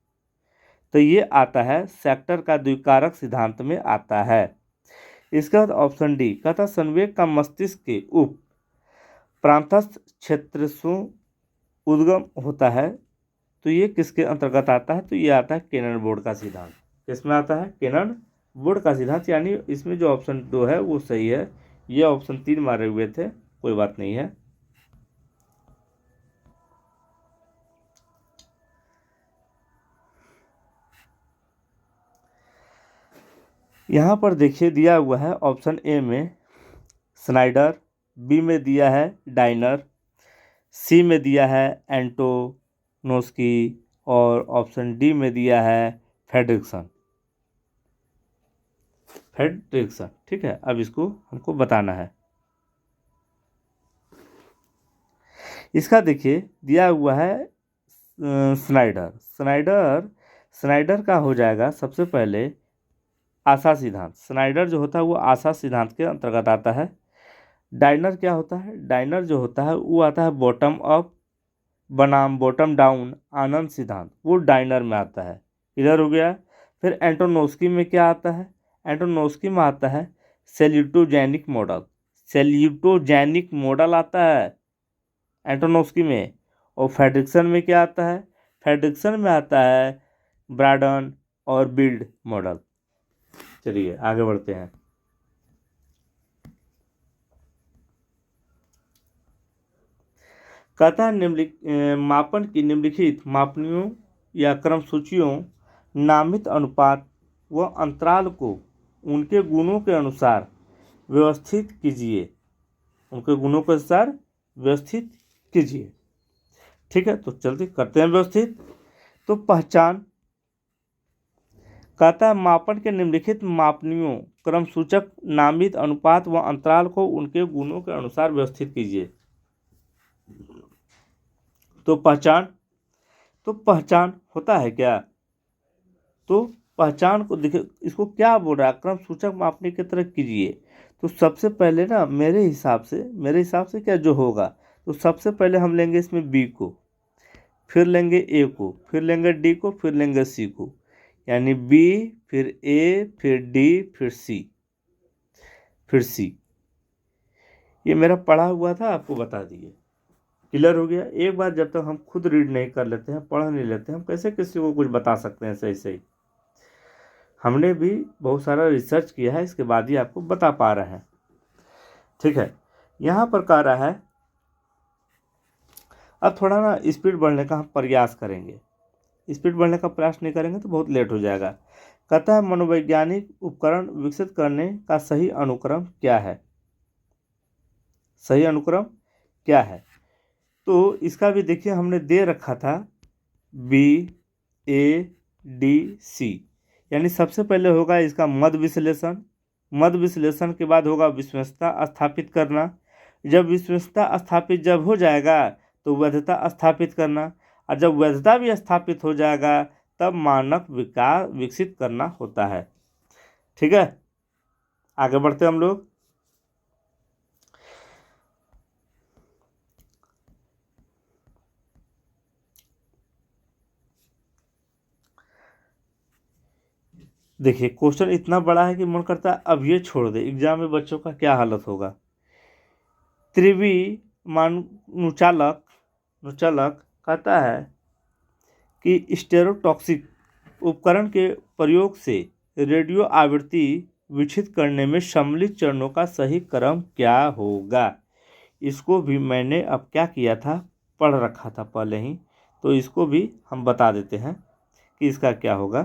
तो ये आता है सेक्टर का द्विकारक सिद्धांत में आता है। इसके बाद ऑप्शन डी कहता संवेग का मस्तिष्क के उप प्रांतस्थ क्षेत्र से उद्गम होता है। तो ये किसके अंतर्गत आता है? तो ये आता है केनन बोर्ड का सिद्धांत। किसमें आता है? केनन बोर्ड का सिद्धांत। यानी इसमें जो ऑप्शन 2 है वो सही है। ये ऑप्शन 3 मारे हुए थे, कोई बात नहीं है। यहाँ पर देखिए दिया हुआ है ऑप्शन ए में स्नाइडर, बी में दिया है डाइनर, सी में दिया है एंटोनोस्की और ऑप्शन डी में दिया है फ्रेडरिक्सन। ठीक है, अब इसको हमको बताना है। इसका देखिए दिया हुआ है स्नाइडर का हो जाएगा सबसे पहले आशा सिद्धांत। स्नाइडर जो होता है वो आशा सिद्धांत के अंतर्गत आता है। डाइनर क्या होता है? डाइनर जो होता है वो आता है बॉटम अप बनाम बॉटम डाउन आनंद सिद्धांत, वो डाइनर में आता है। इधर हो गया। फिर एंटोनोस्की में क्या आता है? एंटोनोस्की में आता है सेल्यूटोजेनिक मॉडल आता है एंटोनोस्की में। और फ्रेडरिक्सन में क्या आता है? फ्रेडरिक्सन में आता है ब्राडन और बिल्ड मॉडल। चलिए आगे बढ़ते हैं। कहता है मापन की निम्नलिखित मापनियों या क्रम सूचियों नामित अनुपात व अंतराल को उनके गुणों के अनुसार व्यवस्थित कीजिए। ठीक है, तो चलते करते हैं व्यवस्थित। तो पहचान कहता है मापन के निम्नलिखित मापनियों क्रम सूचक नामित अनुपात व अंतराल को उनके गुणों के अनुसार व्यवस्थित कीजिए। तो पहचान होता है क्या? तो पहचान को देखिए, इसको क्या बोल रहा है? क्रम सूचक मापने की तरह कीजिए। तो सबसे पहले ना मेरे हिसाब से क्या जो होगा, तो सबसे पहले हम लेंगे इसमें बी को, फिर लेंगे ए को, फिर लेंगे डी को, फिर लेंगे सी को। यानी बी, फिर ए, फिर डी, फिर सी। ये मेरा पढ़ा हुआ था, आपको बता दिए। क्लियर हो गया? एक बार जब तक हम खुद रीड नहीं कर लेते हैं, पढ़ नहीं लेते हैं, हम कैसे किसी को कुछ बता सकते हैं सही? हमने भी बहुत सारा रिसर्च किया है, इसके बाद ही आपको बता पा रहे हैं। ठीक है, यहाँ पर कह रहा है अब थोड़ा ना स्पीड बढ़ने का हम प्रयास करेंगे। स्पीड बढ़ने का प्रयास नहीं करेंगे तो बहुत लेट हो जाएगा। कहता है मनोवैज्ञानिक उपकरण विकसित करने का सही अनुक्रम क्या है? तो इसका भी देखिए हमने दे रखा था बी, ए, डी, सी। यानी सबसे पहले होगा इसका मद विश्लेषण के बाद होगा विश्वसनीयता स्थापित करना। जब विश्वसनीयता स्थापित जब हो जाएगा तो वैधता स्थापित करना, और जब वैधता भी स्थापित हो जाएगा तब मानक विकसित करना होता है। ठीक है, आगे बढ़ते हम लोग। देखिए क्वेश्चन इतना बड़ा है कि मन करता है अब ये छोड़ दे, एग्जाम में बच्चों का क्या हालत होगा। त्रिविमानुचालक कहता है कि स्टेरोटॉक्सिक उपकरण के प्रयोग से रेडियो आवृत्ति विकसित करने में सम्मिलित चरणों का सही क्रम क्या होगा? इसको भी मैंने अब क्या किया था, पढ़ रखा था पहले ही, तो इसको भी हम बता देते हैं कि इसका क्या होगा।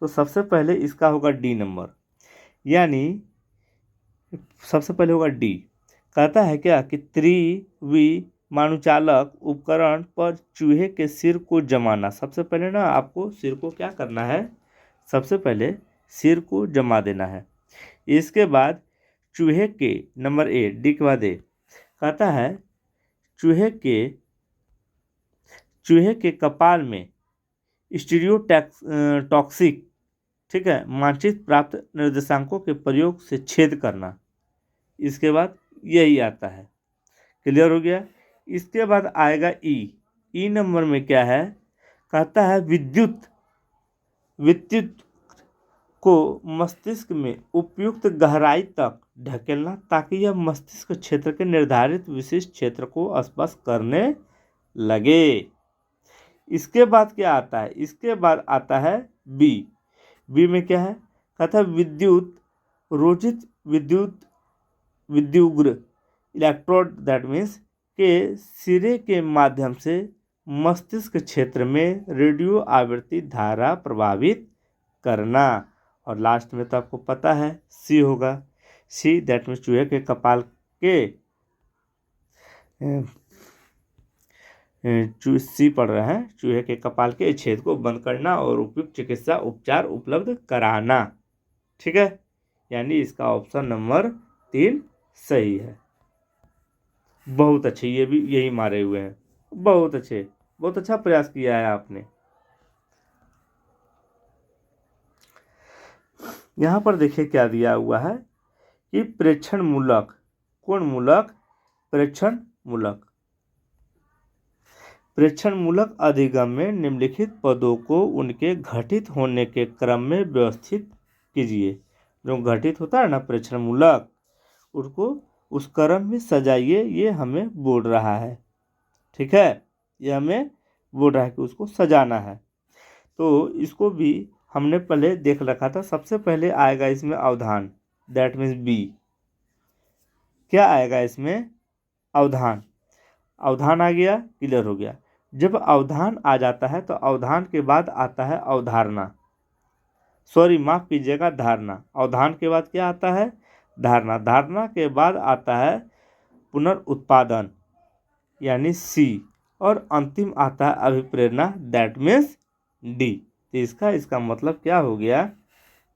तो सबसे पहले इसका होगा डी नंबर, यानी सबसे पहले होगा डी। कहता है क्या कि त्रिविमानुचालक मानुचालक उपकरण पर चूहे के सिर को जमाना। सबसे पहले ना आपको सिर को क्या करना है, सबसे पहले सिर को जमा देना है। इसके बाद चूहे के नंबर ए, डी के बाद ए कहता है चूहे के कपाल में स्टीरियोटॉक्सिक, ठीक है, मानचित्र प्राप्त निर्देशांकों के प्रयोग से छेद करना। इसके बाद यही आता है। क्लियर हो गया। इसके बाद आएगा ई नंबर में क्या है, कहता है विद्युत को मस्तिष्क में उपयुक्त गहराई तक ढकेलना ताकि यह मस्तिष्क क्षेत्र के निर्धारित विशिष्ट क्षेत्र को स्पर्श करने लगे। इसके बाद क्या आता है, इसके बाद आता है बी में क्या है, कहता है विद्युग्र इलेक्ट्रोड, दैट मीन्स के सिरे के माध्यम से मस्तिष्क क्षेत्र में रेडियो आवृत्ति धारा प्रभावित करना। और लास्ट में तो आपको पता है सी होगा, सी दैट मीन्स चूहे के कपाल के सी पढ़ रहे हैं, चूहे के कपाल के छेद को बंद करना और उपयुक्त चिकित्सा उपचार उपलब्ध कराना। ठीक है, यानी इसका ऑप्शन नंबर 3 सही है। बहुत अच्छे, ये भी यही मारे हुए हैं, बहुत अच्छे, बहुत अच्छा प्रयास किया है आपने। यहाँ पर देखिए क्या दिया हुआ है कि प्रेक्षण मूलक, कौन मूलक, प्रेक्षण मूलक अधिगम में निम्नलिखित पदों को उनके घटित होने के क्रम में व्यवस्थित कीजिए। जो घटित होता है ना प्रेक्षण मूलक, उसको उस क्रम में सजाइए, ये हमें बोल रहा है। ठीक है, ये हमें बोल रहा है कि उसको सजाना है। तो इसको भी हमने पहले देख रखा था। सबसे पहले आएगा इसमें अवधान, दैट मीन्स बी। क्या आएगा इसमें, अवधान आ गया, क्लियर हो गया। जब अवधान आ जाता है तो अवधान के बाद आता है अवधारणा, सॉरी माफ कीजिएगा, धारणा। अवधान के बाद क्या आता है, धारणा के बाद आता है पुनरुत्पादन यानी सी, और अंतिम आता है अभिप्रेरणा, दैट मीन्स डी। तो इसका मतलब क्या हो गया,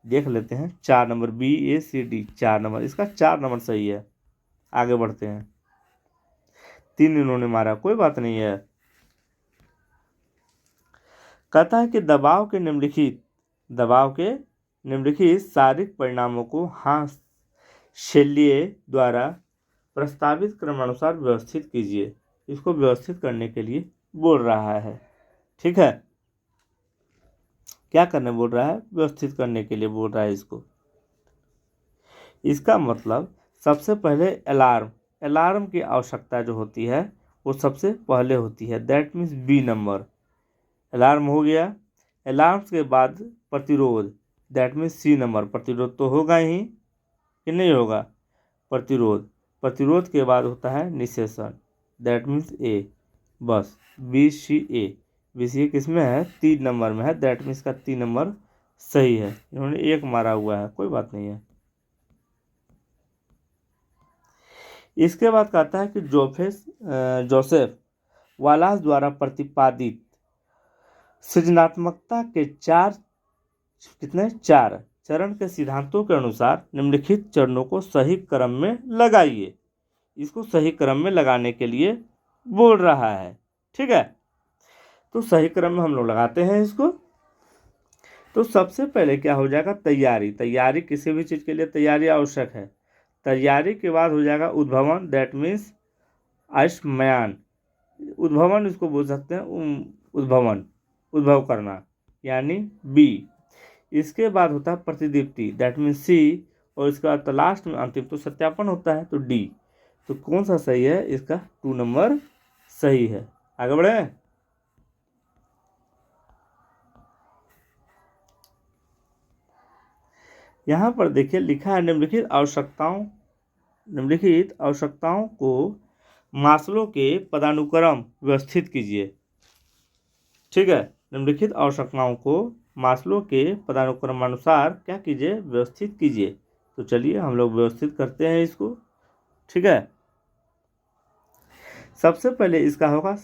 देख लेते हैं। 4 नंबर बी ए सी डी, 4 नंबर, इसका 4 नंबर सही है। आगे बढ़ते हैं। 3 इन्होंने मारा, कोई बात नहीं है। कहता है कि दबाव के निम्नलिखित शारीरिक परिणामों को शल्य द्वारा प्रस्तावित क्रमानुसार व्यवस्थित कीजिए। इसको व्यवस्थित करने के लिए बोल रहा है। ठीक है, क्या करने बोल रहा है, व्यवस्थित करने के लिए बोल रहा है इसको। इसका मतलब सबसे पहले अलार्म की आवश्यकता जो होती है वो सबसे पहले होती है, that means B number. Alarm हो गया, अलार्म के बाद प्रतिरोध, दैट मीन्स सी नंबर। प्रतिरोध तो होगा ही कि नहीं होगा, प्रतिरोध के बाद होता है निषेचन, दैट मीन्स ए। बस बी सी ए किस में है, 3 नंबर में है, दैट मीन्स का 3 नंबर सही है। इन्होंने 1 मारा हुआ है, कोई बात नहीं है। इसके बाद कहता है कि जोसेफ वालास द्वारा प्रतिपादित सृजनात्मकता के 4 चरण के सिद्धांतों के अनुसार निम्नलिखित चरणों को सही क्रम में लगाइए। इसको सही क्रम में लगाने के लिए बोल रहा है। ठीक है, तो सही क्रम में हम लोग लगाते हैं इसको। तो सबसे पहले क्या हो जाएगा, तैयारी किसी भी चीज़ के लिए तैयारी आवश्यक है। तैयारी के बाद हो जाएगा उद्भवन, दैट मीन्स आयुष्मान। उद्भवन इसको बोल सकते हैं, उद्भव करना यानी बी। इसके बाद होता है प्रतिदीप्ति, दैट मीन्स सी, और इसके बाद तो लास्ट में अंतिम तो सत्यापन होता है, तो डी। तो कौन सा सही है, इसका 2 नंबर सही है। आगे बढ़े। यहाँ पर देखिए लिखा है निम्नलिखित आवश्यकताओं को मास्लो के पदानुक्रम व्यवस्थित कीजिए। ठीक है, निम्नलिखित आवश्यकताओं को मास्लो के पदानुक्रमानुसार क्या कीजिए, व्यवस्थित कीजिए। तो चलिए हम लोग व्यवस्थित करते हैं इसको। ठीक है, सबसे पहले इसका होगा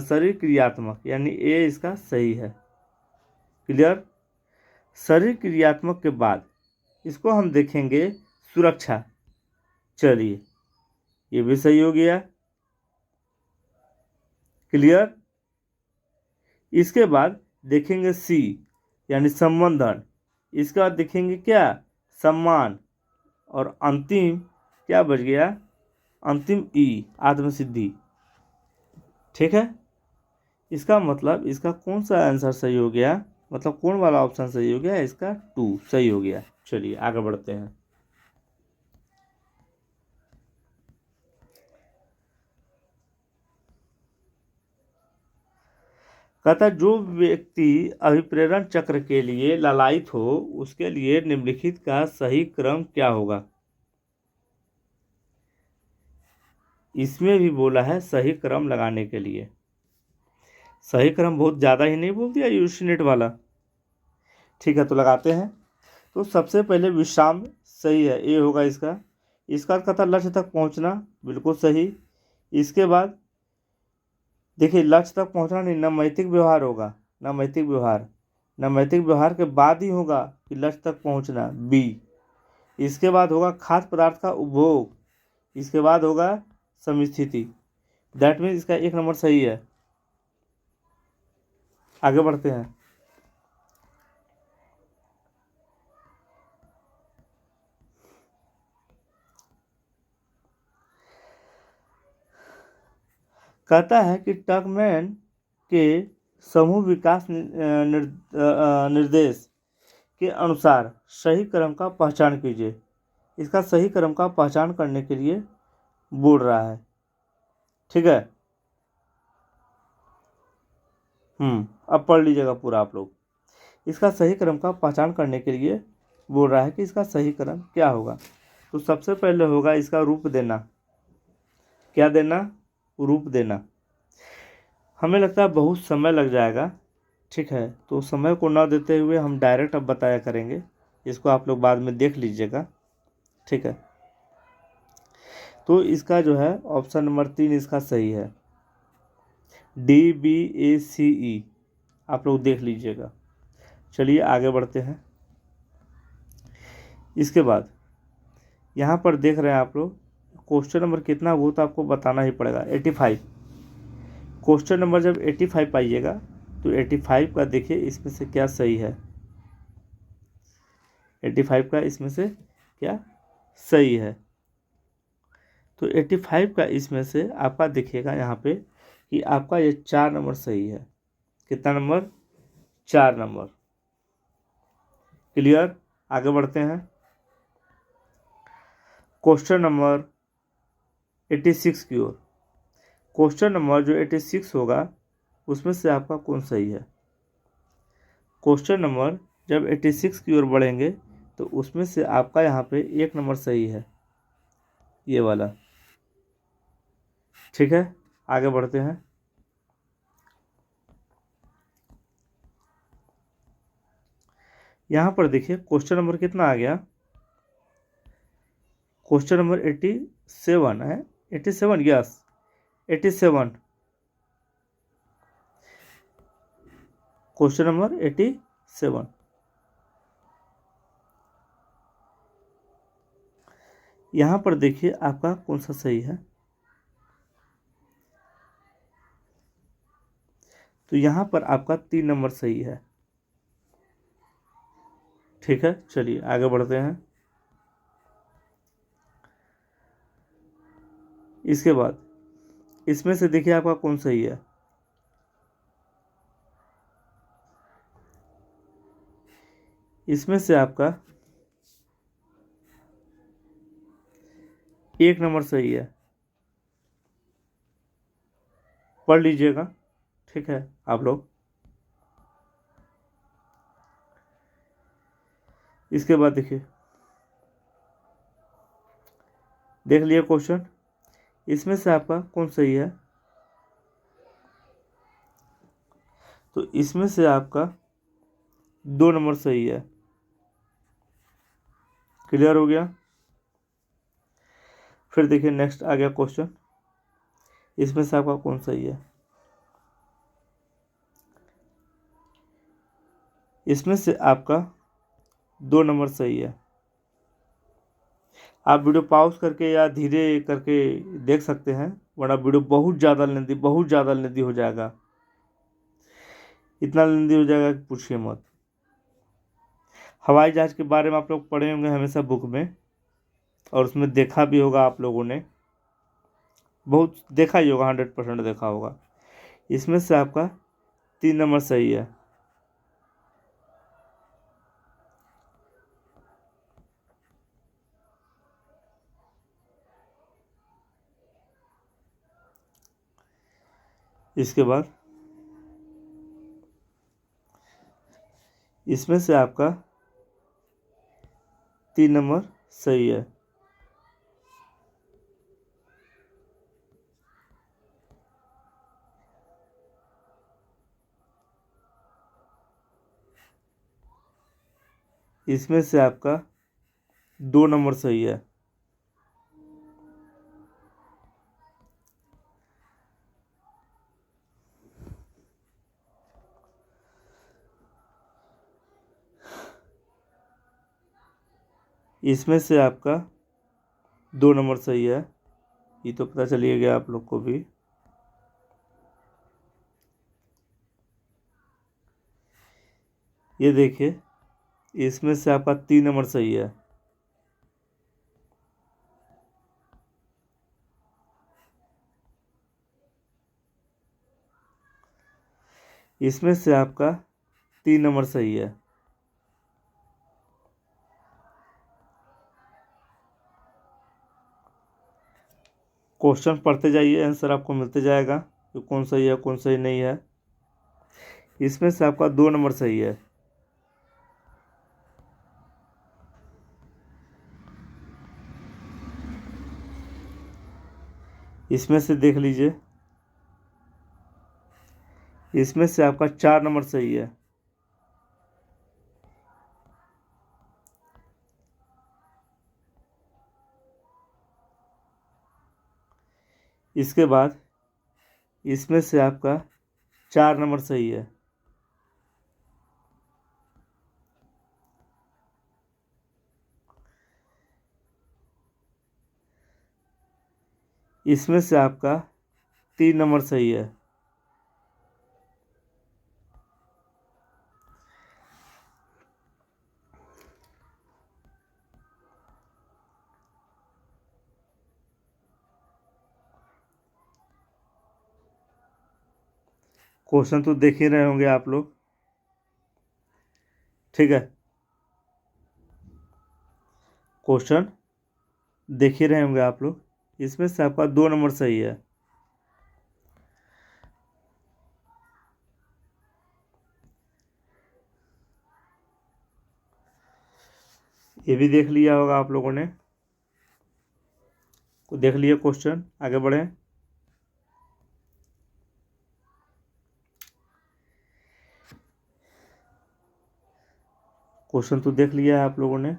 शरीर क्रियात्मक, यानी ए इसका सही है। क्लियर। शरीर क्रियात्मक के बाद इसको हम देखेंगे सुरक्षा। चलिए, ये भी सही हो गया। क्लियर। इसके बाद देखेंगे सी, यानी संबंधन। इसके बाद देखेंगे क्या, सम्मान। और अंतिम क्या बच गया, अंतिम ई, आत्मसिद्धि। ठीक है। इसका मतलब इसका कौन सा आंसर सही हो गया, मतलब कौन वाला ऑप्शन सही हो गया, इसका 2 सही हो गया। चलिए आगे बढ़ते हैं। कहता जो व्यक्ति अभिप्रेरण चक्र के लिए लालायित हो उसके लिए निम्नलिखित का सही क्रम क्या होगा। इसमें भी बोला है सही क्रम लगाने के लिए। सही क्रम बहुत ज़्यादा ही नहीं बोल दिया यूसीनेट वाला। ठीक है, तो लगाते हैं। तो सबसे पहले विश्राम सही है, ए होगा इसका। इसका कहता लक्ष्य तक पहुंचना, बिल्कुल सही। इसके बाद देखिए लक्ष्य तक पहुंचना नहीं, नैतिक व्यवहार होगा, नैतिक व्यवहार। नैतिक व्यवहार के बाद ही होगा कि लक्ष्य तक पहुंचना, बी। इसके बाद होगा खाद्य पदार्थ का उपभोग। इसके बाद होगा समस्थिति। दैट मीन्स इसका 1 नंबर सही है। आगे बढ़ते हैं। कहता है कि टर्कमैन के समूह विकास निर्देश के अनुसार सही क्रम का पहचान कीजिए। इसका सही क्रम का पहचान करने के लिए बोल रहा है। ठीक है। अब पढ़ लीजिएगा पूरा आप लोग। इसका सही क्रम का पहचान करने के लिए बोल रहा है कि इसका सही क्रम क्या होगा। तो सबसे पहले होगा इसका रूप देना। क्या देना, रूप देना। हमें लगता है बहुत समय लग जाएगा। ठीक है, तो समय को ना देते हुए हम डायरेक्ट अब बताया करेंगे। इसको आप लोग बाद में देख लीजिएगा। ठीक है, तो इसका जो है ऑप्शन नंबर 3 इसका सही है, DBACE। आप लोग देख लीजिएगा। चलिए आगे बढ़ते हैं। इसके बाद यहाँ पर देख रहे हैं आप लोग क्वेश्चन नंबर कितना, वो तो आपको बताना ही पड़ेगा। 85 क्वेश्चन नंबर जब 85 पाइएगा तो 85 का देखिए इसमें से क्या सही है। 85 का इसमें से क्या सही है। तो 85 का इसमें से आपका देखिएगा यहाँ पे कि आपका ये 4 नंबर सही है। कितना नंबर, 4 नंबर। क्लियर। आगे बढ़ते हैं। क्वेश्चन नंबर 86 की ओर। क्वेश्चन नंबर जो 86 होगा उसमें से आपका कौन सही है। क्वेश्चन नंबर जब 86 की ओर बढ़ेंगे तो उसमें से आपका यहाँ पे 1 नंबर सही है, ये वाला। ठीक है, आगे बढ़ते हैं। यहाँ पर देखिए क्वेश्चन नंबर कितना आ गया, क्वेश्चन नंबर 87 है। 87, यस 87। Question number 87। यहाँ पर देखिए आपका कौन सा सही है। तो यहाँ पर आपका 3 नंबर सही है। ठीक है, चलिए आगे बढ़ते हैं। इसके बाद इसमें से देखिए आपका कौन सही है। इसमें से आपका 1 नंबर सही है, पढ़ लीजिएगा। ठीक है आप लोग। इसके बाद देखिए, देख लिए क्वेश्चन, इसमें से आपका कौन सही है। तो इसमें से आपका 2 नंबर सही है। क्लियर हो गया। फिर देखिए नेक्स्ट आ गया क्वेश्चन, इसमें से आपका कौन सही है? इसमें से आपका 2 नंबर सही है। आप वीडियो पॉज करके या धीरे करके देख सकते हैं, वरना वीडियो बहुत ज़्यादा लेंदी हो जाएगा। इतना लेंदी हो जाएगा कि पूछिए मत। हवाई जहाज़ के बारे में आप लोग पढ़े होंगे हमेशा बुक में, और उसमें देखा भी होगा आप लोगों ने, बहुत देखा ही होगा, 100% देखा होगा। इसमें से आपका 3 नंबर सही है। इसके बाद इसमें से आपका 3 नंबर सही है। इसमें से आपका 2 नंबर सही है। इसमें से आपका 2 नंबर सही है। ये तो पता चलिए गया आप लोग को भी। ये देखिए, इसमें से आपका 3 नंबर सही है। इसमें से आपका 3 नंबर सही है। क्वेश्चन पढ़ते जाइए, आंसर आपको मिलते जाएगा कि कौन सही है कौन सही नहीं है। इसमें से आपका 2 नंबर सही है। इसमें से देख लीजिए, इसमें से आपका 4 नंबर सही है। इसके बाद इसमें से आपका 4 नंबर सही है। इसमें से आपका 3 नंबर सही है। क्वेश्चन तो देख ही रहे होंगे आप लोग, ठीक है? क्वेश्चन देख ही रहे होंगे आप लोग। इसमें से आपका 2 नंबर सही है। ये भी देख लिया होगा आप लोगों ने, देख लिए क्वेश्चन, आगे बढ़ें। क्वेश्चन तो देख लिया है आप लोगों ने।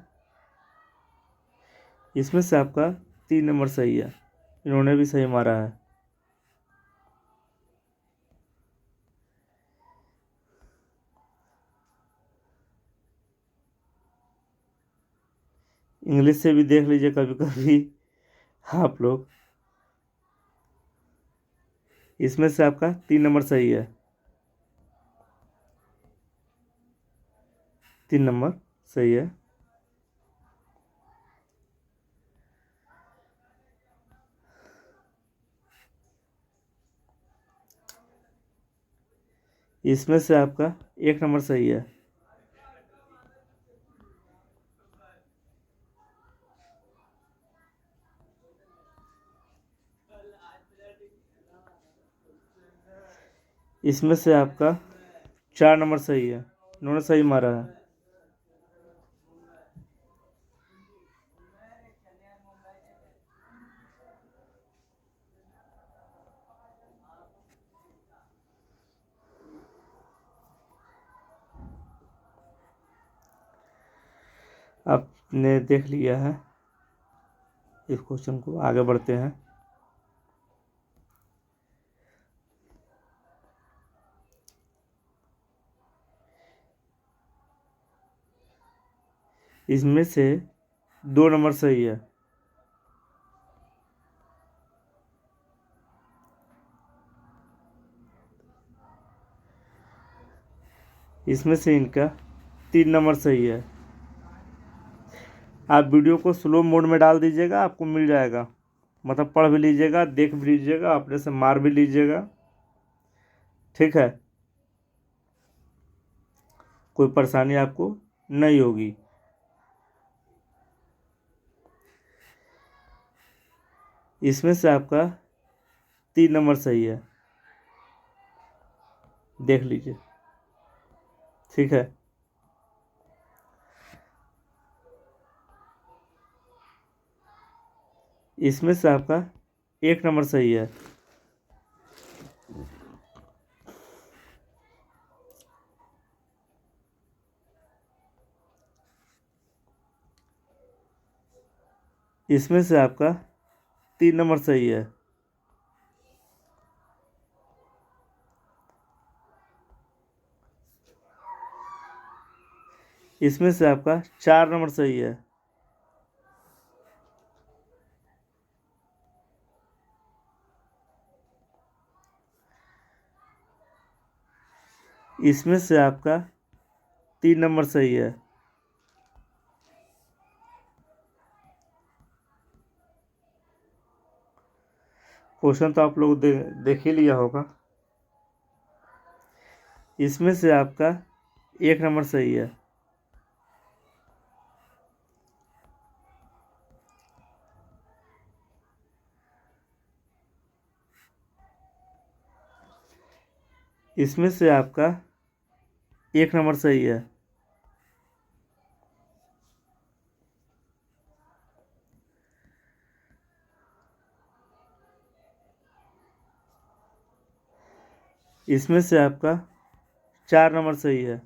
इसमें से आपका 3 नंबर सही है। इन्होंने भी सही मारा है। इंग्लिश से भी देख लीजिए कभी कभी आप लोग। इसमें से आपका 3 नंबर सही है। 3 नंबर सही है। इसमें से आपका 1 नंबर सही है। इसमें से आपका 4 नंबर सही है। इन्होंने सही मारा है। आपने देख लिया है इस क्वेश्चन को, आगे बढ़ते हैं। इसमें से 2 नंबर सही है। इसमें से इनका 3 नंबर सही है। आप वीडियो को स्लो मोड में डाल दीजिएगा, आपको मिल जाएगा। मतलब पढ़ भी लीजिएगा, देख भी लीजिएगा, अपने से मार भी लीजिएगा। ठीक है, कोई परेशानी आपको नहीं होगी। इसमें से आपका 3 नंबर सही है, देख लीजिए। ठीक है, इसमें से आपका 1 नंबर सही है। इसमें से आपका 3 नंबर सही है। इसमें से आपका 4 नंबर सही है। इसमें से आपका 3 नंबर सही है। क्वेश्चन तो आप लोग देख ही लिया होगा। इसमें से आपका 1 नंबर सही है। इसमें से आपका 1 नंबर सही है। इसमें से आपका 4 नंबर सही है।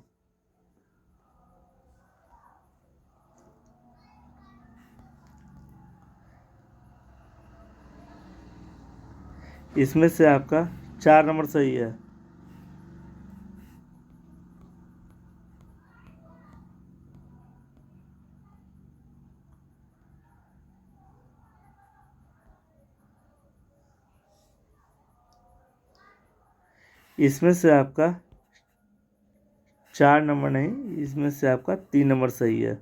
इसमें से आपका 4 नंबर सही है। इसमें से आपका 4 नंबर नहीं, इसमें से आपका 3 नंबर सही है।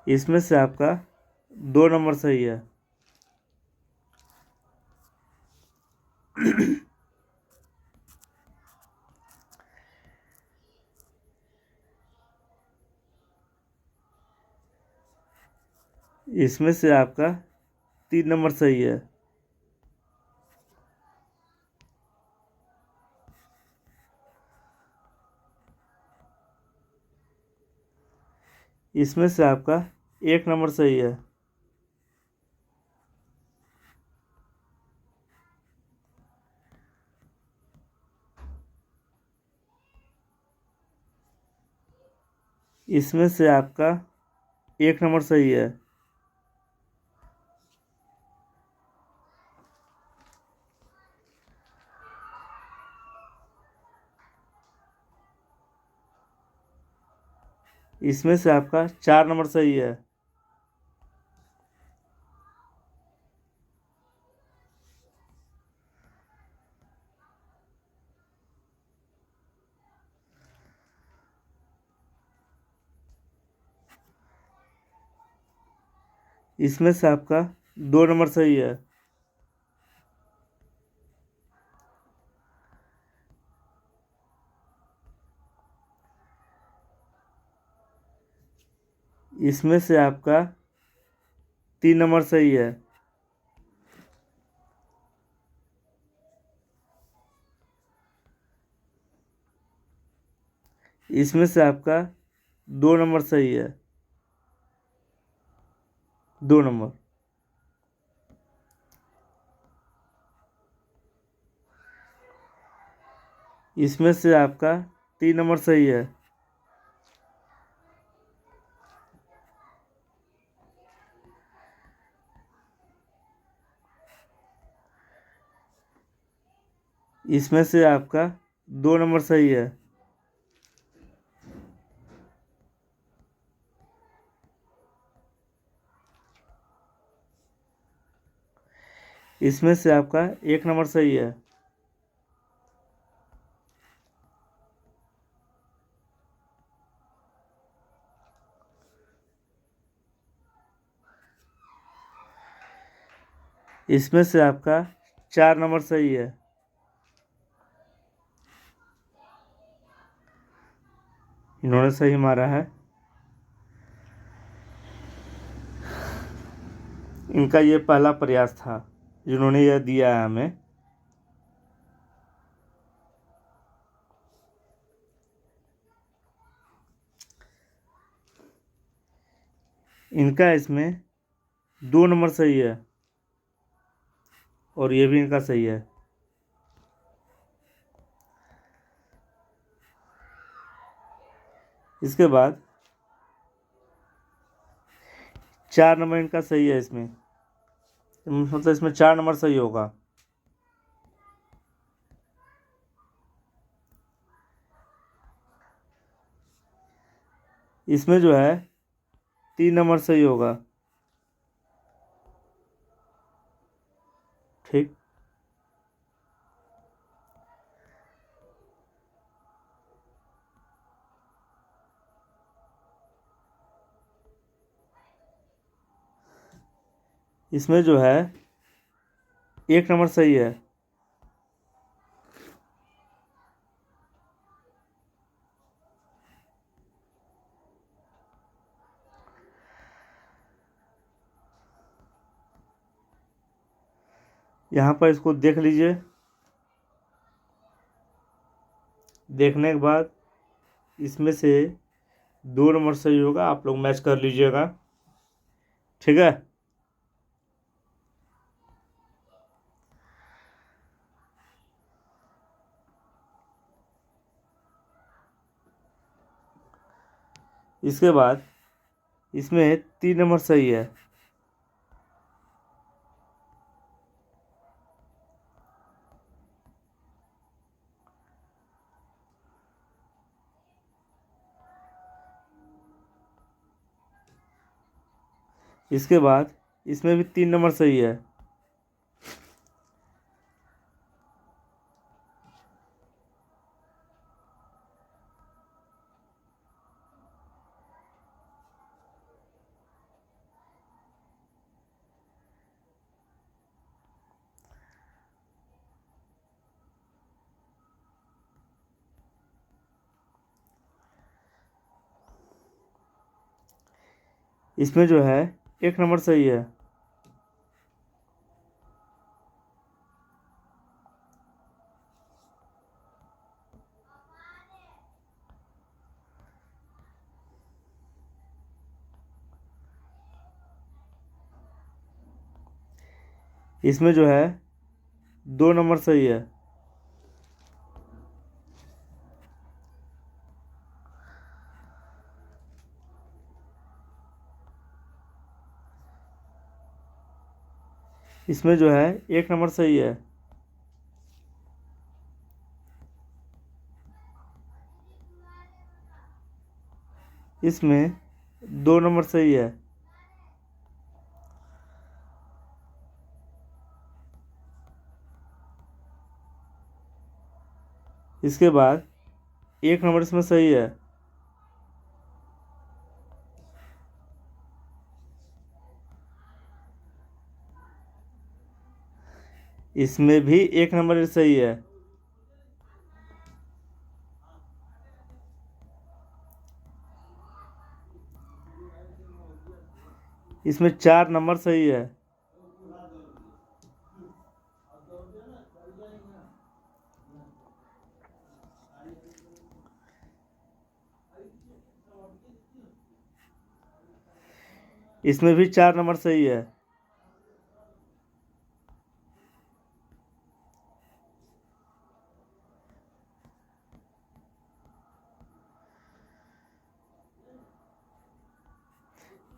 इसमें से आपका 2 नंबर सही है। इसमें से आपका 3 नंबर सही है। इसमें से आपका 1 नंबर सही है। इसमें से आपका 1 नंबर सही है। इसमें से आपका 4 नंबर सही है। इसमें से आपका 2 नंबर सही है। इसमें से आपका 3 नंबर सही है। इसमें से आपका 2 नंबर सही है। 2 नंबर। इसमें से आपका 3 नंबर सही है। इसमें से आपका 2 नंबर सही है। इसमें से आपका 1 नंबर सही है। इसमें से आपका 4 नंबर सही है। इन्होंने सही मारा है। इनका ये पहला प्रयास था जिन्होंने यह दिया है हमें। इनका इसमें 2 नंबर सही है और ये भी इनका सही है। इसके बाद 4 नंबर इनका सही है। इसमें मतलब इसमें 4 नंबर सही होगा। इसमें जो है 3 नंबर सही होगा। ठीक। इसमें जो है 1 नंबर सही है। यहाँ पर इसको देख लीजिए। देखने के बाद इसमें से 2 नंबर सही होगा। आप लोग मैच कर लीजिएगा। ठीक है। इसके बाद इसमें 3 नंबर सही है। इसके बाद इसमें भी 3 नंबर सही है। इसमें जो है 1 नंबर सही है। इसमें जो है 2 नंबर सही है। इसमें जो है 1 नंबर सही है। इसमें 2 नंबर सही है। इसके बाद 1 नंबर इसमें सही है। इसमें भी 1 नंबर सही है। इसमें 4 नंबर सही है। इसमें भी 4 नंबर सही है।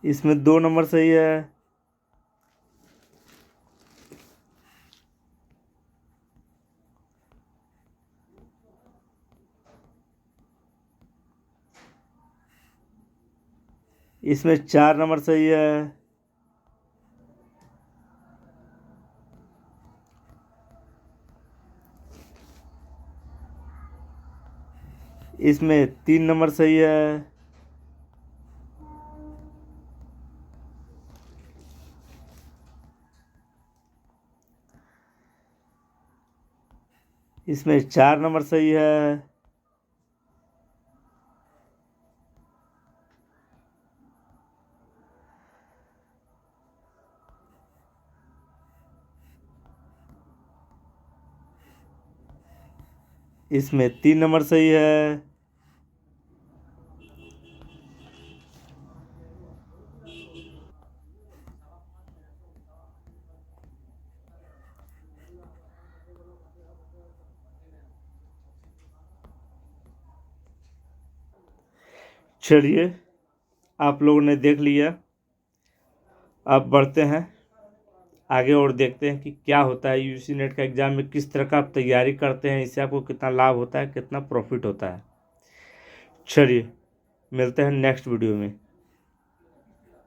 इसमें 2 नंबर सही है। इसमें 4 नंबर सही है। इसमें 3 नंबर सही है। इसमें 4 नंबर सही है। इसमें 3 नंबर सही है। चलिए, आप लोगों ने देख लिया। अब बढ़ते हैं आगे और देखते हैं कि क्या होता है यूजी नेट का एग्ज़ाम में, किस तरह का आप तैयारी करते हैं, इससे आपको कितना लाभ होता है, कितना प्रॉफिट होता है। चलिए, मिलते हैं नेक्स्ट वीडियो में।